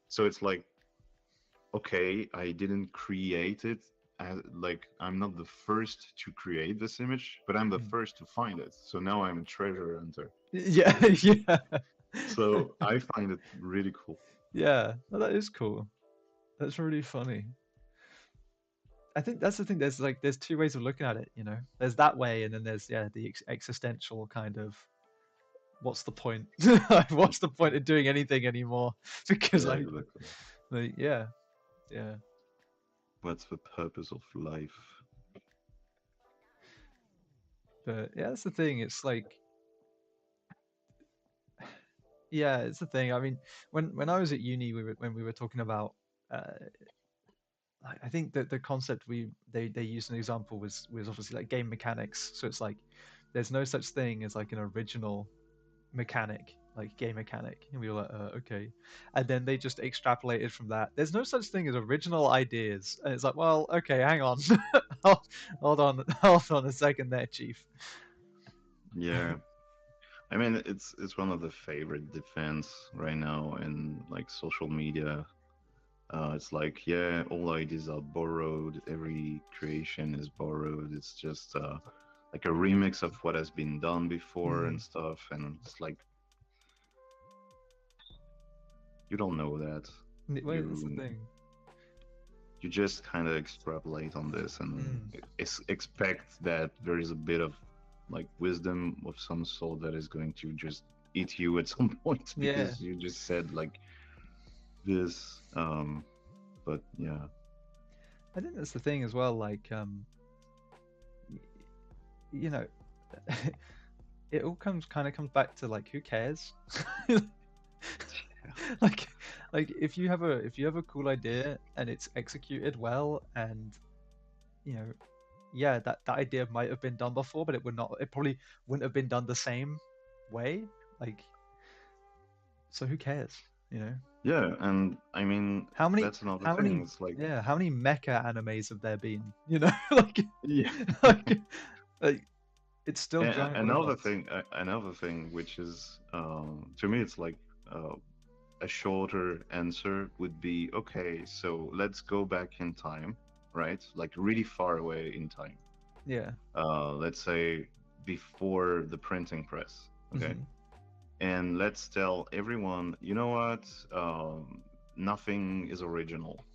so it's like, okay, I didn't create it. As, like I'm not the first to create this image, but I'm the mm. first to find it. So now I'm a treasure hunter. Yeah, yeah, So I find it really cool. yeah. No, that is cool. That's really funny. I think that's the thing. There's two ways of looking at it. There's that way, and then there's the existential kind of what's the point? What's the point of doing anything anymore? Because Yeah, I exactly. yeah, yeah. What's the purpose of life? But yeah, that's the thing. It's like yeah, it's the thing. I mean, when I was at uni, when we were talking about. I think that the concept they used an example was obviously like game mechanics. So it's like there's no such thing as like an original mechanic, like game mechanic. And we were like, okay. And then they just extrapolated from that. There's no such thing as original ideas. And it's like, well, okay, hang on. hold, hold on, hold on a second there, Chief. Yeah, I mean it's one of the favorite defense right now in like social media. It's like, yeah, all ideas are borrowed. Every creation is borrowed. It's just like a remix of what has been done before Mm. and stuff. And it's like, you don't know that. Well, that's the You thing. you just kind of extrapolate on this and Mm. expect that there is a bit of like wisdom of some sort that is going to just eat you at some point Yeah, because you just said like this. But yeah, I think that's the thing as well. Like, y- you know, it all comes back to like, who cares? like if you have a cool idea and it's executed well and you know yeah that idea might have been done before but it probably wouldn't have been done the same way, like, so who cares you know yeah, and I mean how many that's another how thing. many It's like, yeah how many mecha animes have there been, like yeah. like, like it's still giant Another robots. thing, another thing, which is to me, it's like a shorter answer would be, okay, so let's go back in time, right? Like really far away in time. Yeah. Let's say before the printing press, okay? Hmm. And let's tell everyone, you know what? Nothing is original.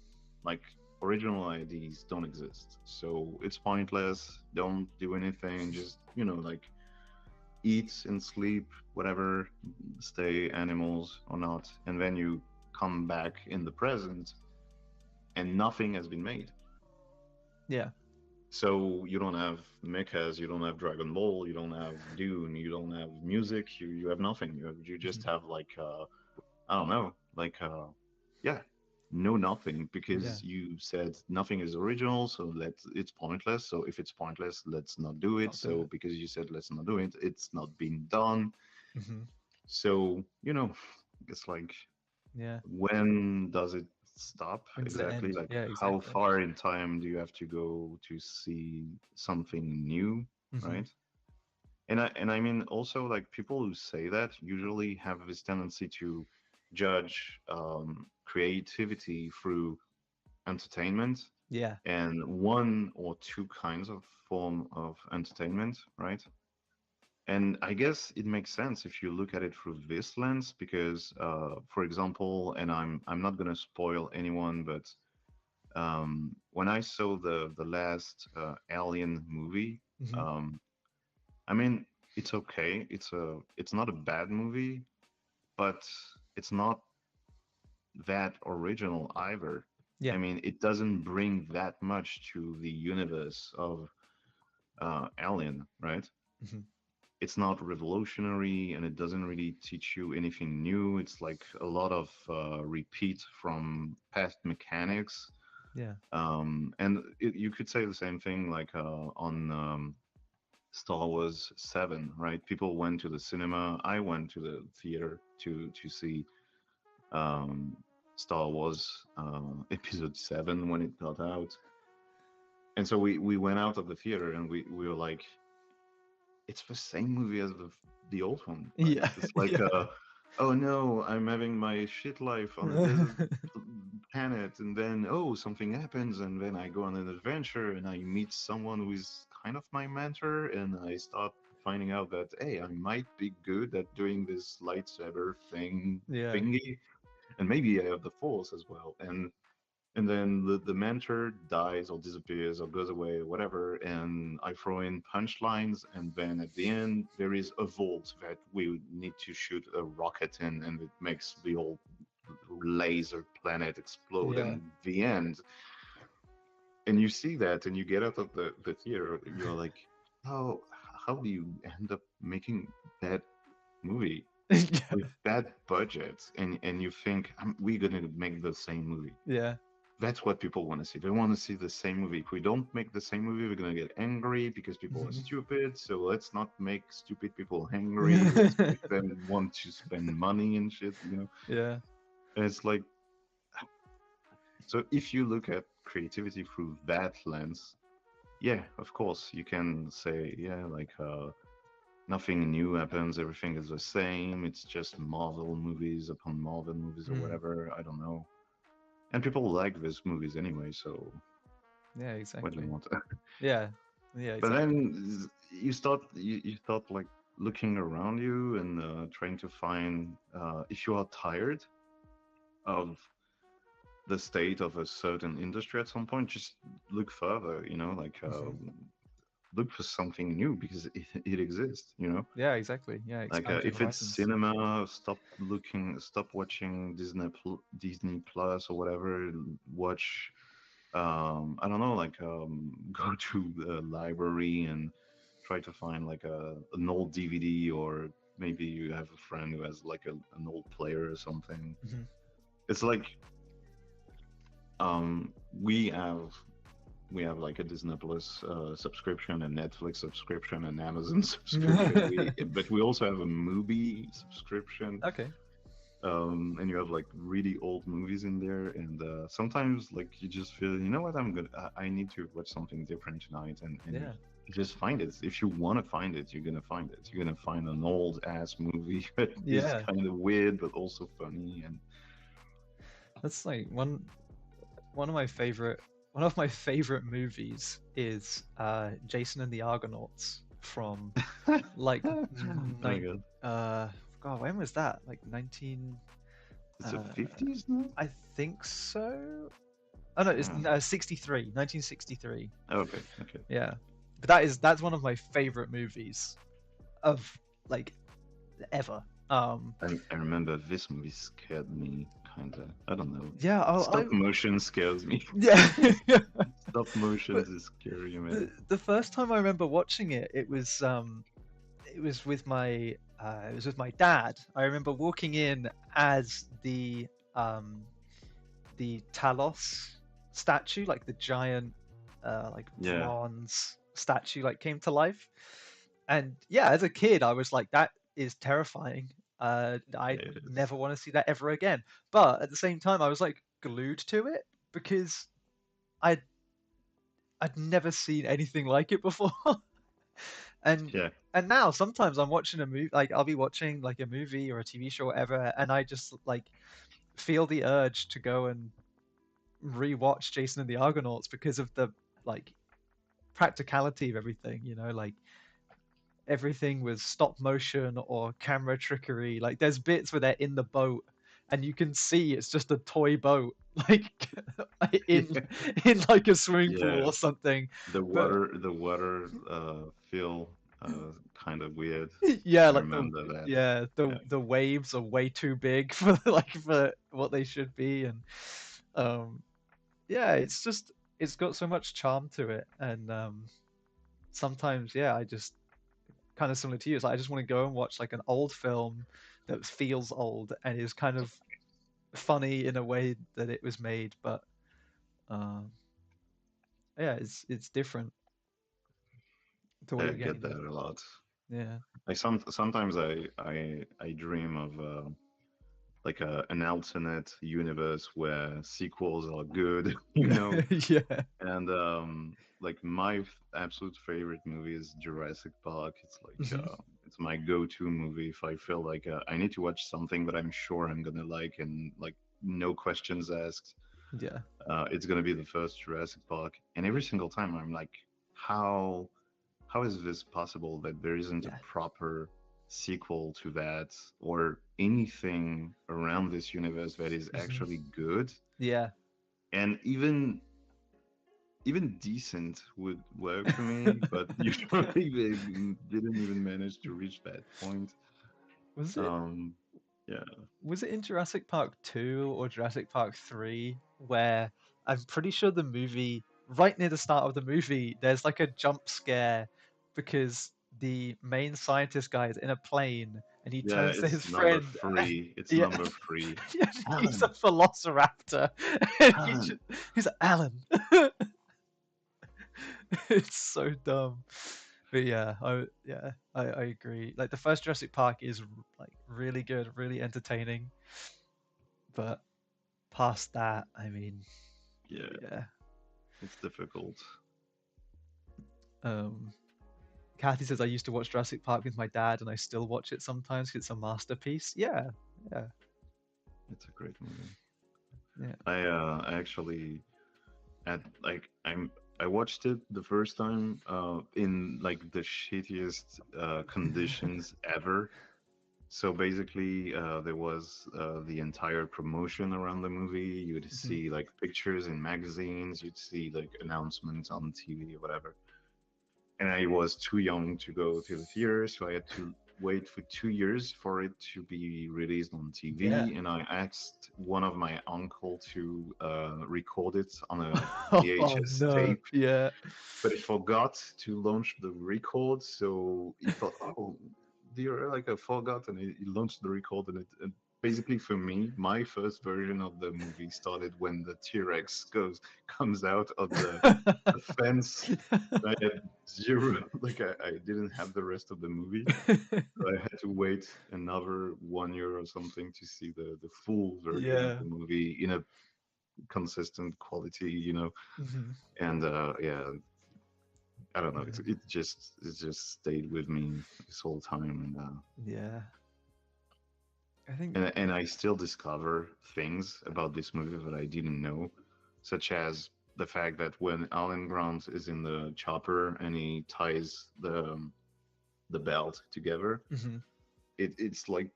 Like original IDs don't exist, so it's pointless. Don't do anything. Just like eat and sleep, whatever, stay animals or not, and then you come back in the present and nothing has been made. Yeah. So you don't have mechas, you don't have Dragon Ball, you don't have Dune, you don't have music, you have nothing. You just Hmm. have like I don't know, like yeah, no nothing Yeah. because you said nothing is original, so it's pointless. So if it's pointless, let's not do it. Not do So it. because you said let's not do it, it's not been done. Hmm. So it's like Yeah. when does it stop When's the exactly? end? Like Yeah, how exactly. far in time do you have to go to see something new, Hmm. right? And I mean also like people who say that usually have this tendency to judge creativity through entertainment Yeah. and one or two kinds of form of entertainment, right? And I guess it makes sense if you look at it through this lens, because, for example, and I'm not gonna spoil anyone, but when I saw the last Alien movie, Hmm. um, I mean, it's okay. It's not a bad movie, but it's not that original either. Yeah. I mean, it doesn't bring that much to the universe of Alien, right? Hmm. It's not revolutionary and it doesn't really teach you anything new. It's like a lot of repeat from past mechanics. Yeah. You could say the same thing like on Star Wars 7, right? People went to the cinema. I went to the theater to see um, Star Wars Episode 7 when it got out. And so we went out of the theater and we were like, it's the same movie as the old one, right? Yeah. It's like, Yeah. oh no, I'm having my shit life on a desert planet, and then oh something happens, and then I go on an adventure, and I meet someone who is kind of my mentor, and I start finding out that hey, I might be good at doing this lightsaber Yeah. thingy, and maybe I have the force as well, and then the mentor dies or disappears or goes away or whatever, and I throw in punchlines, and then at the end there is a vault that we need to shoot a rocket in, and it makes the old laser planet explode, Yeah. and the end. And you see that and you get out of the theater, you're like, how how do you end up making that movie Yeah. with that budget? And you think we're gonna make the same movie. Yeah. That's what people want to see. They want to see the same movie. If we don't make the same movie, we're gonna get angry because people are Mhm. stupid. So let's not make stupid people angry. Let's make them want to spend money and shit, you know. Yeah. And it's like, so if you look at creativity through that lens, yeah, of course you can say, yeah, like nothing new happens. Everything is the same. It's just Marvel movies upon Marvel movies or Mm. whatever. I don't know. And people like these movies anyway, so Yeah, what do you exactly. want? Yeah. Yeah, But exactly. then you start like looking around you and trying to find if you are tired of the state of a certain industry at some point, just look further. You know, like Mhm. look for something new because it exists. You know, Yeah, exactly. Yeah, like expand your if it's horizons. cinema, stop watching Disney Plus or whatever. Watch I don't know, like go to the library and try to find like an old DVD, or maybe you have a friend who has like an old player or something. Mhm. It's like um we have we have like a Disney Plus subscription, a Netflix subscription, an Amazon subscription. But we also have a movie subscription, Okay. and you have like really old movies in there, and sometimes like you just feel, you know what, I need to watch something different tonight, and Yeah. you just find it. If you want to find it, you're gonna find it. You're gonna find an old ass movie that is Yeah. kind of weird but also funny. And That's like one of my favorite movies is Jason and the Argonauts from like oh my nine god, uh God, when was that? Like 19 it's the uh 50s now. I think so. Oh no, it's Yeah. 63, 1963. Okay, okay. Yeah. But that's one of my favorite movies of like ever. I remember this movie scared me kind of. I don't know. Yeah, Stop motion scares me. yeah. Stop But motions is scary, man. the first time I remember watching it, it was with my dad. I remember walking in as um the Talos statue, like the giant like Yeah, bronze statue, like came to life. And yeah, as a kid, I was like, that is terrifying. I yeah, would it is. never want to see that ever again. But at the same time, I was like glued to it because I'd I'd never seen anything like it before. and Yeah, and now sometimes I'm watching a movie, like I'll be watching like a movie or a TV show or whatever, and I just like feel the urge to go and rewatch Jason and the Argonauts because of the like practicality of everything, like everything was stop motion or camera trickery. Like there's bits where they're in the boat and you can see it's just a toy boat like in yeah, in like a swimming yeah. pool or something. But The water feel kind of weird. yeah, I like the remember that. yeah, Yeah, the waves are way too big for like for what they should be. And um yeah, it's just it's got so much charm to it, and sometimes yeah, I just kind of similar to you. It's like I just want to go and watch like an old film that feels old and is kind of funny in a way that it was made, but um, yeah, it's different to what I you're get getting that with. a lot. Yeah. Like sometimes I dream of like an alternate universe where sequels are good, you know. Yeah. And like my absolute favorite movie is Jurassic Park. It's like Hmm. it's my go-to movie if I feel like I need to watch something that I'm sure I'm gonna like and like no questions asked. Yeah. It's gonna be the first Jurassic Park, and every single time I'm like, how how is this possible that there isn't a Yeah. proper sequel to that or anything around this universe that is Hmm. actually good Yeah. and even decent would work for me, but usually they didn't even manage to reach that point. Was it Um, yeah, was it in Jurassic Park 2 or Jurassic Park 3 where I'm pretty sure the movie right near the start of the movie there's like a jump scare because the main scientist guy is in a plane and he yeah, turns to it's his number friend and three. It's yeah, number three. yeah, he's a Alan, velociraptor and Alan. he's like, Alan. It's so dumb. But yeah, I agree. Like the first Jurassic Park is like really good, really entertaining, but past that, I mean, Yeah, yeah. it's difficult. Um, Kathy says I used to watch Jurassic Park with my dad, and I still watch it sometimes 'cause it's a masterpiece. Yeah, yeah, It's a great movie. yeah. I actually at like I watched it the first time in like the shittiest conditions ever. So basically, there was the entire promotion around the movie. You'd Mhm. see like pictures in magazines, you'd see like announcements on TV or whatever. And I was too young to go to the theater, so I had to wait for 2 years for it to be released on Yeah. TV. And I asked one of my uncle to record it on a Oh VHS no. tape, Yeah. but he forgot to launch the record. So he thought, "Oh, dear, like I forgot," and he launched the record. And basically, for me, my first version of the movie started when the T-Rex goes comes out of the fence. I had zero, like I didn't have the rest of the movie. So I had to wait another 1 year or something to see the full version of Yeah. the movie in a consistent quality, you know. Mhm. And yeah, I don't know. Yeah. It just stayed with me this whole time, Yeah. I think. and I still discover things about this movie that I didn't know, such as the fact that when Alan Grant is in the chopper and he ties the belt together, Mhm. it's like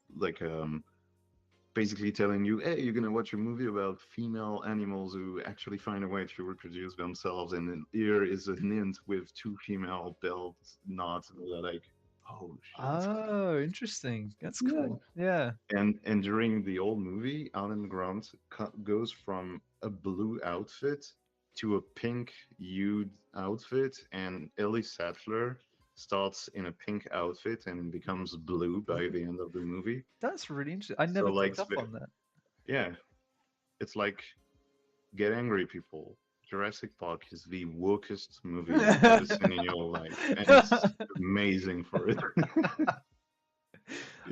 basically telling you, hey, you're gonna watch a movie about female animals who actually find a way to reproduce themselves, and then here is a hint with two female belt knots, and they're like, oh shit. Oh, interesting. That's Yeah. cool. Yeah. And during the old movie, Alan Grant goes from a blue outfit to a pink hued outfit, and Ellie Sattler starts in a pink outfit and becomes blue by the end of the movie. That's really interesting. I So never like, picked up on that. yeah, it's like get angry, people. Jurassic Park is the wokest movie you've ever seen in your life, and it's amazing for it.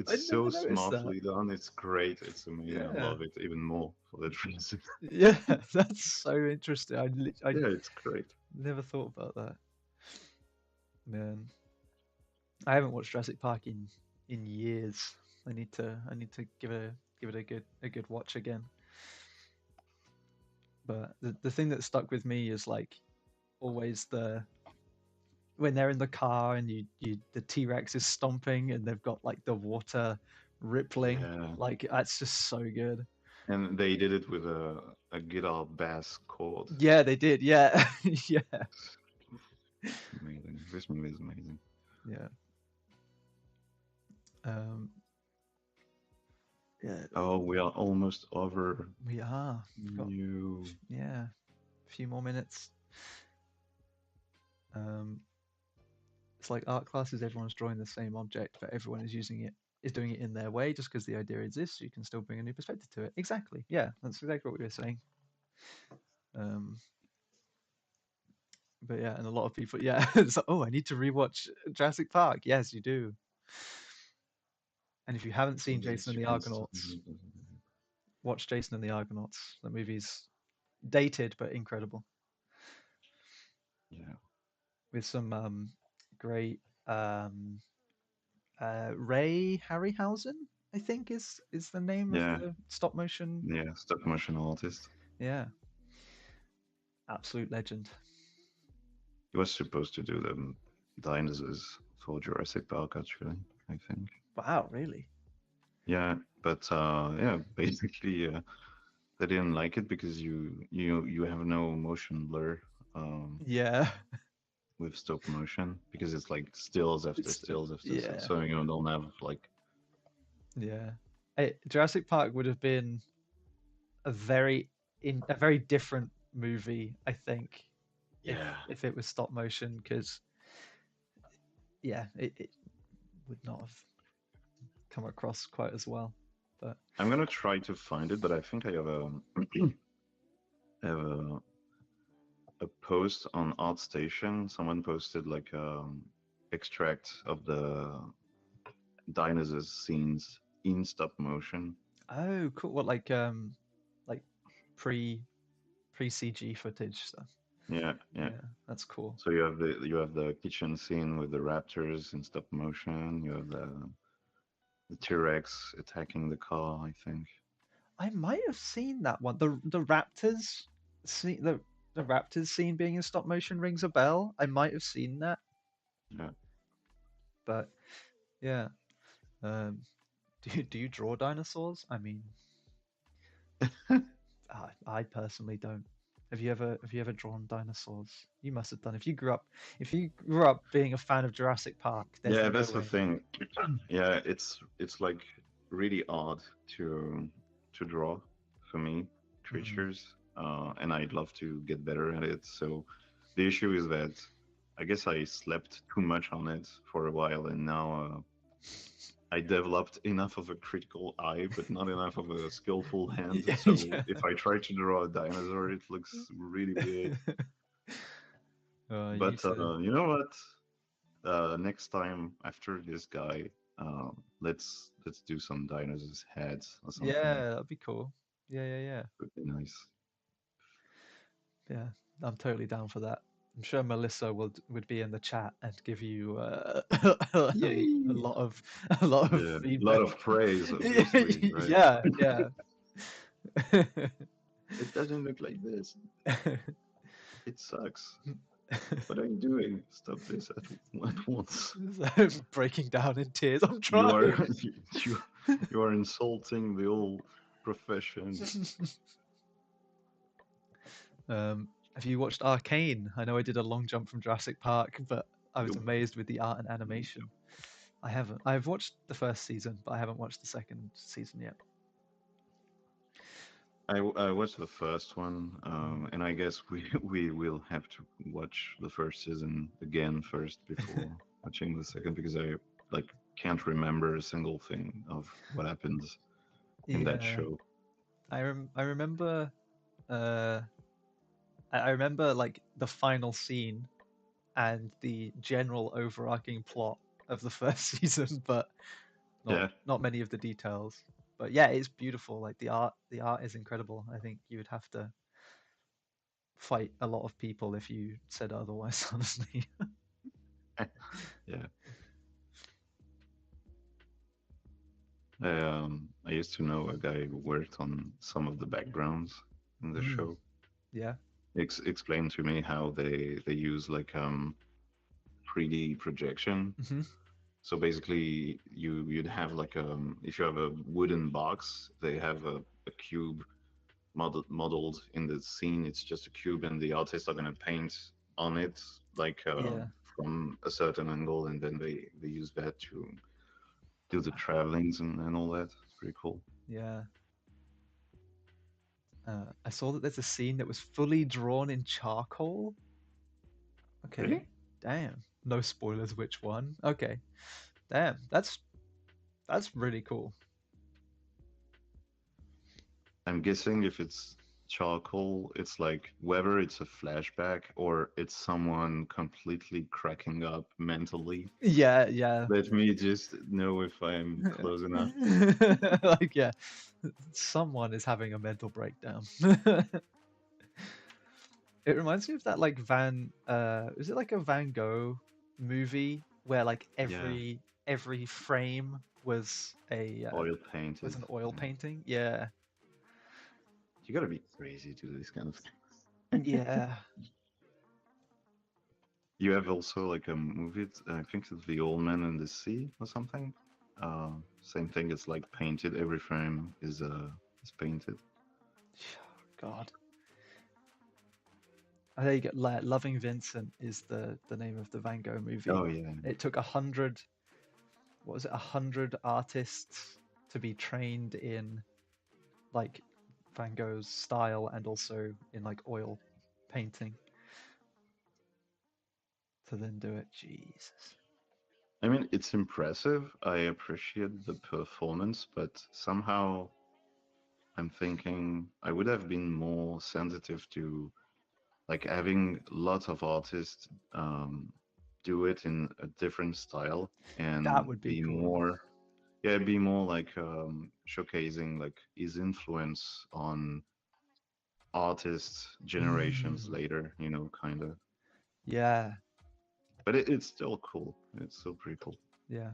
I It's so never noticed that. smartly done. It's great. It's amazing. I Yeah. love it even more for that reason. Yeah, that's so interesting. I Yeah, it's great. never thought about that. Man, I haven't watched Jurassic Park in years. I need to give it a good watch again. But the thing that stuck with me is like always the when they're in the car and you the T-Rex is stomping and they've got like the water rippling. Yeah, Like that's just so good. and they did it with a guitar bass chord. Yeah, they did. Yeah. Yeah. Amazing. This movie is amazing. Yeah. Um yeah, Oh, we are almost over. we are. We've got You. yeah. few more minutes. Um, it's like art classes. Everyone's drawing the same object, but everyone is doing it in their way. Just because the idea exists, you can still bring a new perspective to it. Exactly. Yeah, that's exactly what we were saying. Um, but yeah, and a lot of people, yeah. It's like, oh, I need to rewatch Jurassic Park. Yes, you do. And if you haven't seen Jason Yes, and you the can. Argonauts, watch Jason and the Argonauts. The movie's dated but incredible, Yeah, with some great um, Ray Harryhausen, I think is the name of yeah, the stop motion. yeah. Stop motion artist. Yeah, absolute legend. He was supposed to do the dinosaurs for Jurassic Park, actually. I think. Wow, really? Yeah, but yeah, basically, they didn't like it because you have no motion blur Yeah, with stop motion because it's like stills after it's stills after stills, yeah, so you don't have like yeah. Jurassic Park would have been a a very different movie, I think, yeah. if it was stop motion, because yeah, it would not have come across quite as well. But I'm gonna try to find it, but I think I have have a post on ArtStation. Someone posted like extract of the dinosaurs scenes in stop motion. oh, cool. What like pre pre CG footage stuff. Yeah, yeah. Yeah, that's cool. So you have the kitchen scene with the raptors in stop motion. You have the T-Rex attacking the car, I think. I might have seen that one. The Raptors scene, the Raptors scene being in stop motion rings a bell. I might have seen that, Yeah. but yeah. Um, do you draw dinosaurs? I mean, I personally don't. Have you ever drawn dinosaurs? You must have done. If you grew up being a fan of Jurassic Park, there's Yeah, no that's the way. thing. Yeah, it's like really odd to draw for me Mm. creatures, and I'd love to get better at it. So the issue is that I guess I slept too much on it for a while, and now I developed enough of a critical eye, but not enough of a skillful hand. Yeah, So yeah. if I try to draw a dinosaur, it looks really weird. You But need to. you know what? Next time after this guy, let's do some dinosaurs heads or something. Yeah, that'd be cool. Yeah, yeah, yeah. Would be nice. Yeah, I'm totally down for that. I'm sure Melissa would be in the chat and give you a Yay! lot of a lot of Yeah, a lot feedback. of praise, obviously, right? Yeah, yeah. It doesn't look like this. It sucks. What are you doing? Stop this at once. Breaking down in tears. I'm You are trying. you you are insulting the whole profession. Have you watched Arcane? I know I did a long jump from Jurassic Park, but I was You, amazed with the art and animation. I haven't. I've watched the first season, but I haven't watched the second season yet. I watched the first one, Mm. and I guess we will have to watch the first season again first before watching the second because I like can't remember a single thing of what happens in that Yeah, show. I remember. Uh, I remember like the final scene and the general overarching plot of the first season, but Yeah, not many of the details. But yeah, it's beautiful. Like the art is incredible. I think you would have to fight a lot of people if you said otherwise, honestly. yeah. I used to know a guy who worked on some of the backgrounds in the Mm, show. yeah. Explained to me how they use like 3D projection. Hmm. So basically, you'd have like if you have a wooden box, they have a cube modeled in the scene. It's just a cube, and the artists are gonna paint on it like Yeah. from a certain angle, and then they use that to do the travelings and all that. It's pretty cool. Yeah. I saw that there's a scene that was fully drawn in charcoal. Okay, Really? damn. No spoilers. Which one? Okay, damn. That's really cool. I'm guessing if it's charcoal, it's like whether it's a flashback or it's someone completely cracking up mentally. Yeah, yeah. Let me just know if I'm close enough. Like, yeah, someone is having a mental breakdown. It reminds me of that like is it like a Van Gogh movie where like Yeah, every frame oil painted. was an oil Yeah. painting? Yeah. You gotta be crazy to do this kind of thing. Yeah. You have also like a movie, I think it's The Old Man and the Sea or something. Same thing, it's like painted, every frame is painted. God. I think Loving Vincent is the name of the Van Gogh movie. Oh yeah. It took 100, what was it, 100 artists to be trained in like Van Gogh's style and also in like oil painting to then do it. Jesus. I mean, it's impressive. I appreciate the performance, but somehow I'm thinking I would have been more sensitive to like having lots of artists do it in a different style That and would be be cool. more, yeah, be more like showcasing like his influence on artists generations Mm, later, kind of. yeah, But it's still cool. It's still pretty cool. yeah.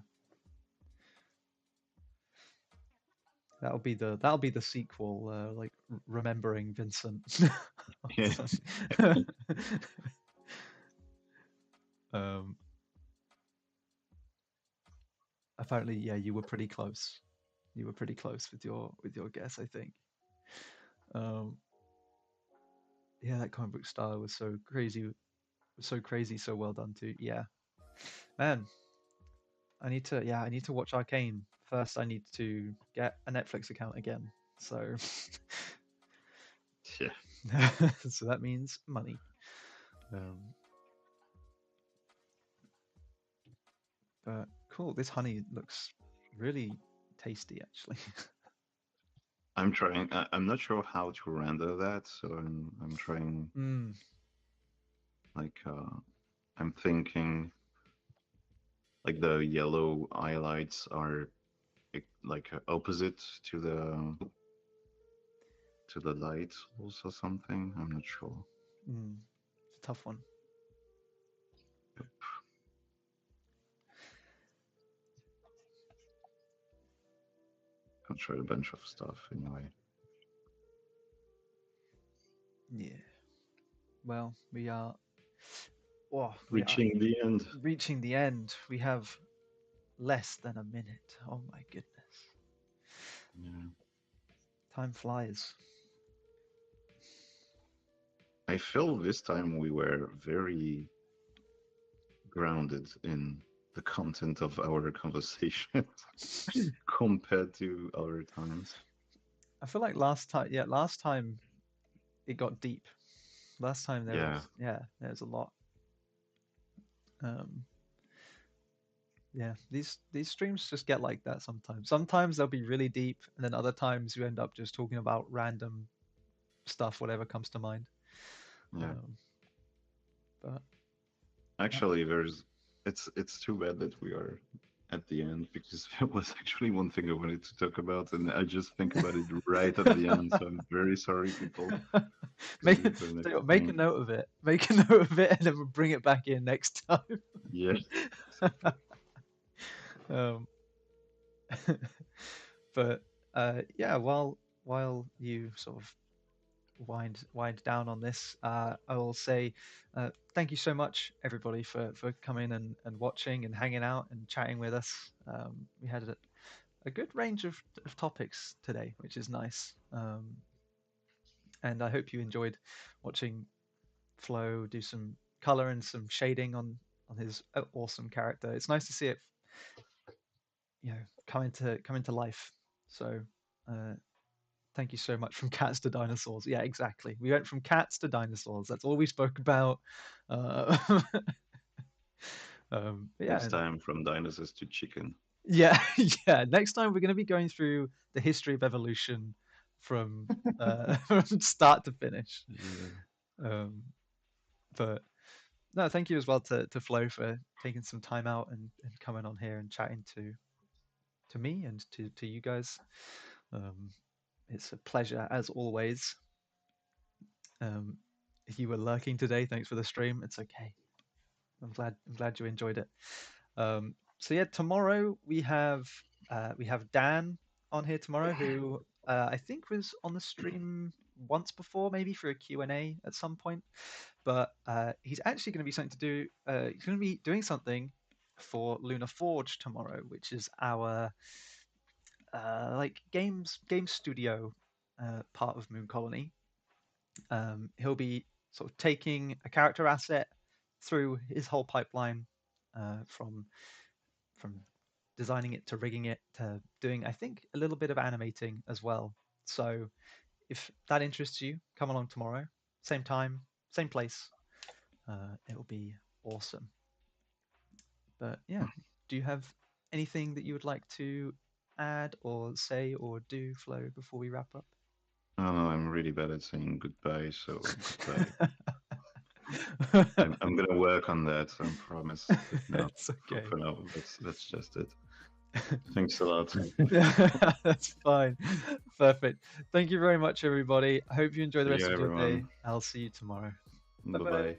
That'll be the sequel, like remembering Vincent. Yeah. um, apparently, yeah, you were pretty close. You were pretty close with your guess, I think. Um, yeah, that comic book style was so crazy, so well done too. Yeah, man, I need to watch Arcane first. I need to get a Netflix account again. So, Yeah. so that means money. Um, but cool. This honey looks really tasty, actually. I'm trying. I'm not sure how to render that, so I'm trying. Mm, Like, I'm thinking like the yellow highlights are like opposite to the light, also something. I'm not sure. it's a tough one. Control a bunch of stuff anyway. Yeah. Well, we are Reaching the end. reaching the end. We have less than a minute. Oh my goodness. Yeah. Time flies. I feel this time we were very grounded in the content of our conversation compared to other times. I feel like last time it got deep. Last time Yeah, there was a lot. Um, yeah, these streams just get like that sometimes. Sometimes they'll be really deep, and then other times you end up just talking about random stuff, whatever comes to mind. yeah. Um, but uh, Actually, it's too bad that we are at the end because it was actually one thing I wanted to talk about, and I just think about it right at the end. So I'm very sorry, people. make Maybe for the tell next you what, make a time. note of it. Make a note of it, and then we'll bring it back in next time. Yeah. um, but yeah, while you sort of wind down on this, I will say thank you so much, everybody, for coming and watching and hanging out and chatting with us. We had a good range of topics today, which is nice. And I hope you enjoyed watching Flo do some color and some shading on his awesome character. It's nice to see it, come into life. So uh, Thank you so much. From cats to dinosaurs. Yeah, exactly. We went from cats to dinosaurs. That's all we spoke about. Uh, Next yeah, time, from dinosaurs to chicken. yeah, yeah. Next time we're going to be going through the history of evolution from from start to finish. Yeah. Um, but no, thank you as well to Flo for taking some time out and coming on here and chatting to me and to you guys. Um, it's a pleasure as always. Um, if you were lurking today, thanks for the stream. It's okay. I'm glad you enjoyed it. So yeah, tomorrow we have Dan on here tomorrow, who I think was on the stream once before, maybe for a Q&A at some point. But he's actually going to be something to do. He's going to be doing something for Luna Forge tomorrow, which is our like game studio part of Moon Colony. He'll be sort of taking a character asset through his whole pipeline from designing it to rigging it to doing, I think, a little bit of animating as well. So if that interests you, come along tomorrow, same time, same place. It'll be awesome. But yeah, do you have anything that you would like to add or say or do, Flo, before we wrap up? Oh, I'm really bad at saying goodbye, so goodbye. I'm gonna work on that, I promise. But no, It's okay. for now, that's just it. Thanks a lot. That's fine. Perfect. Thank you very much, everybody. I hope you enjoy the See rest you, of your day. everyone. I'll see you tomorrow. Bye Bye bye. bye.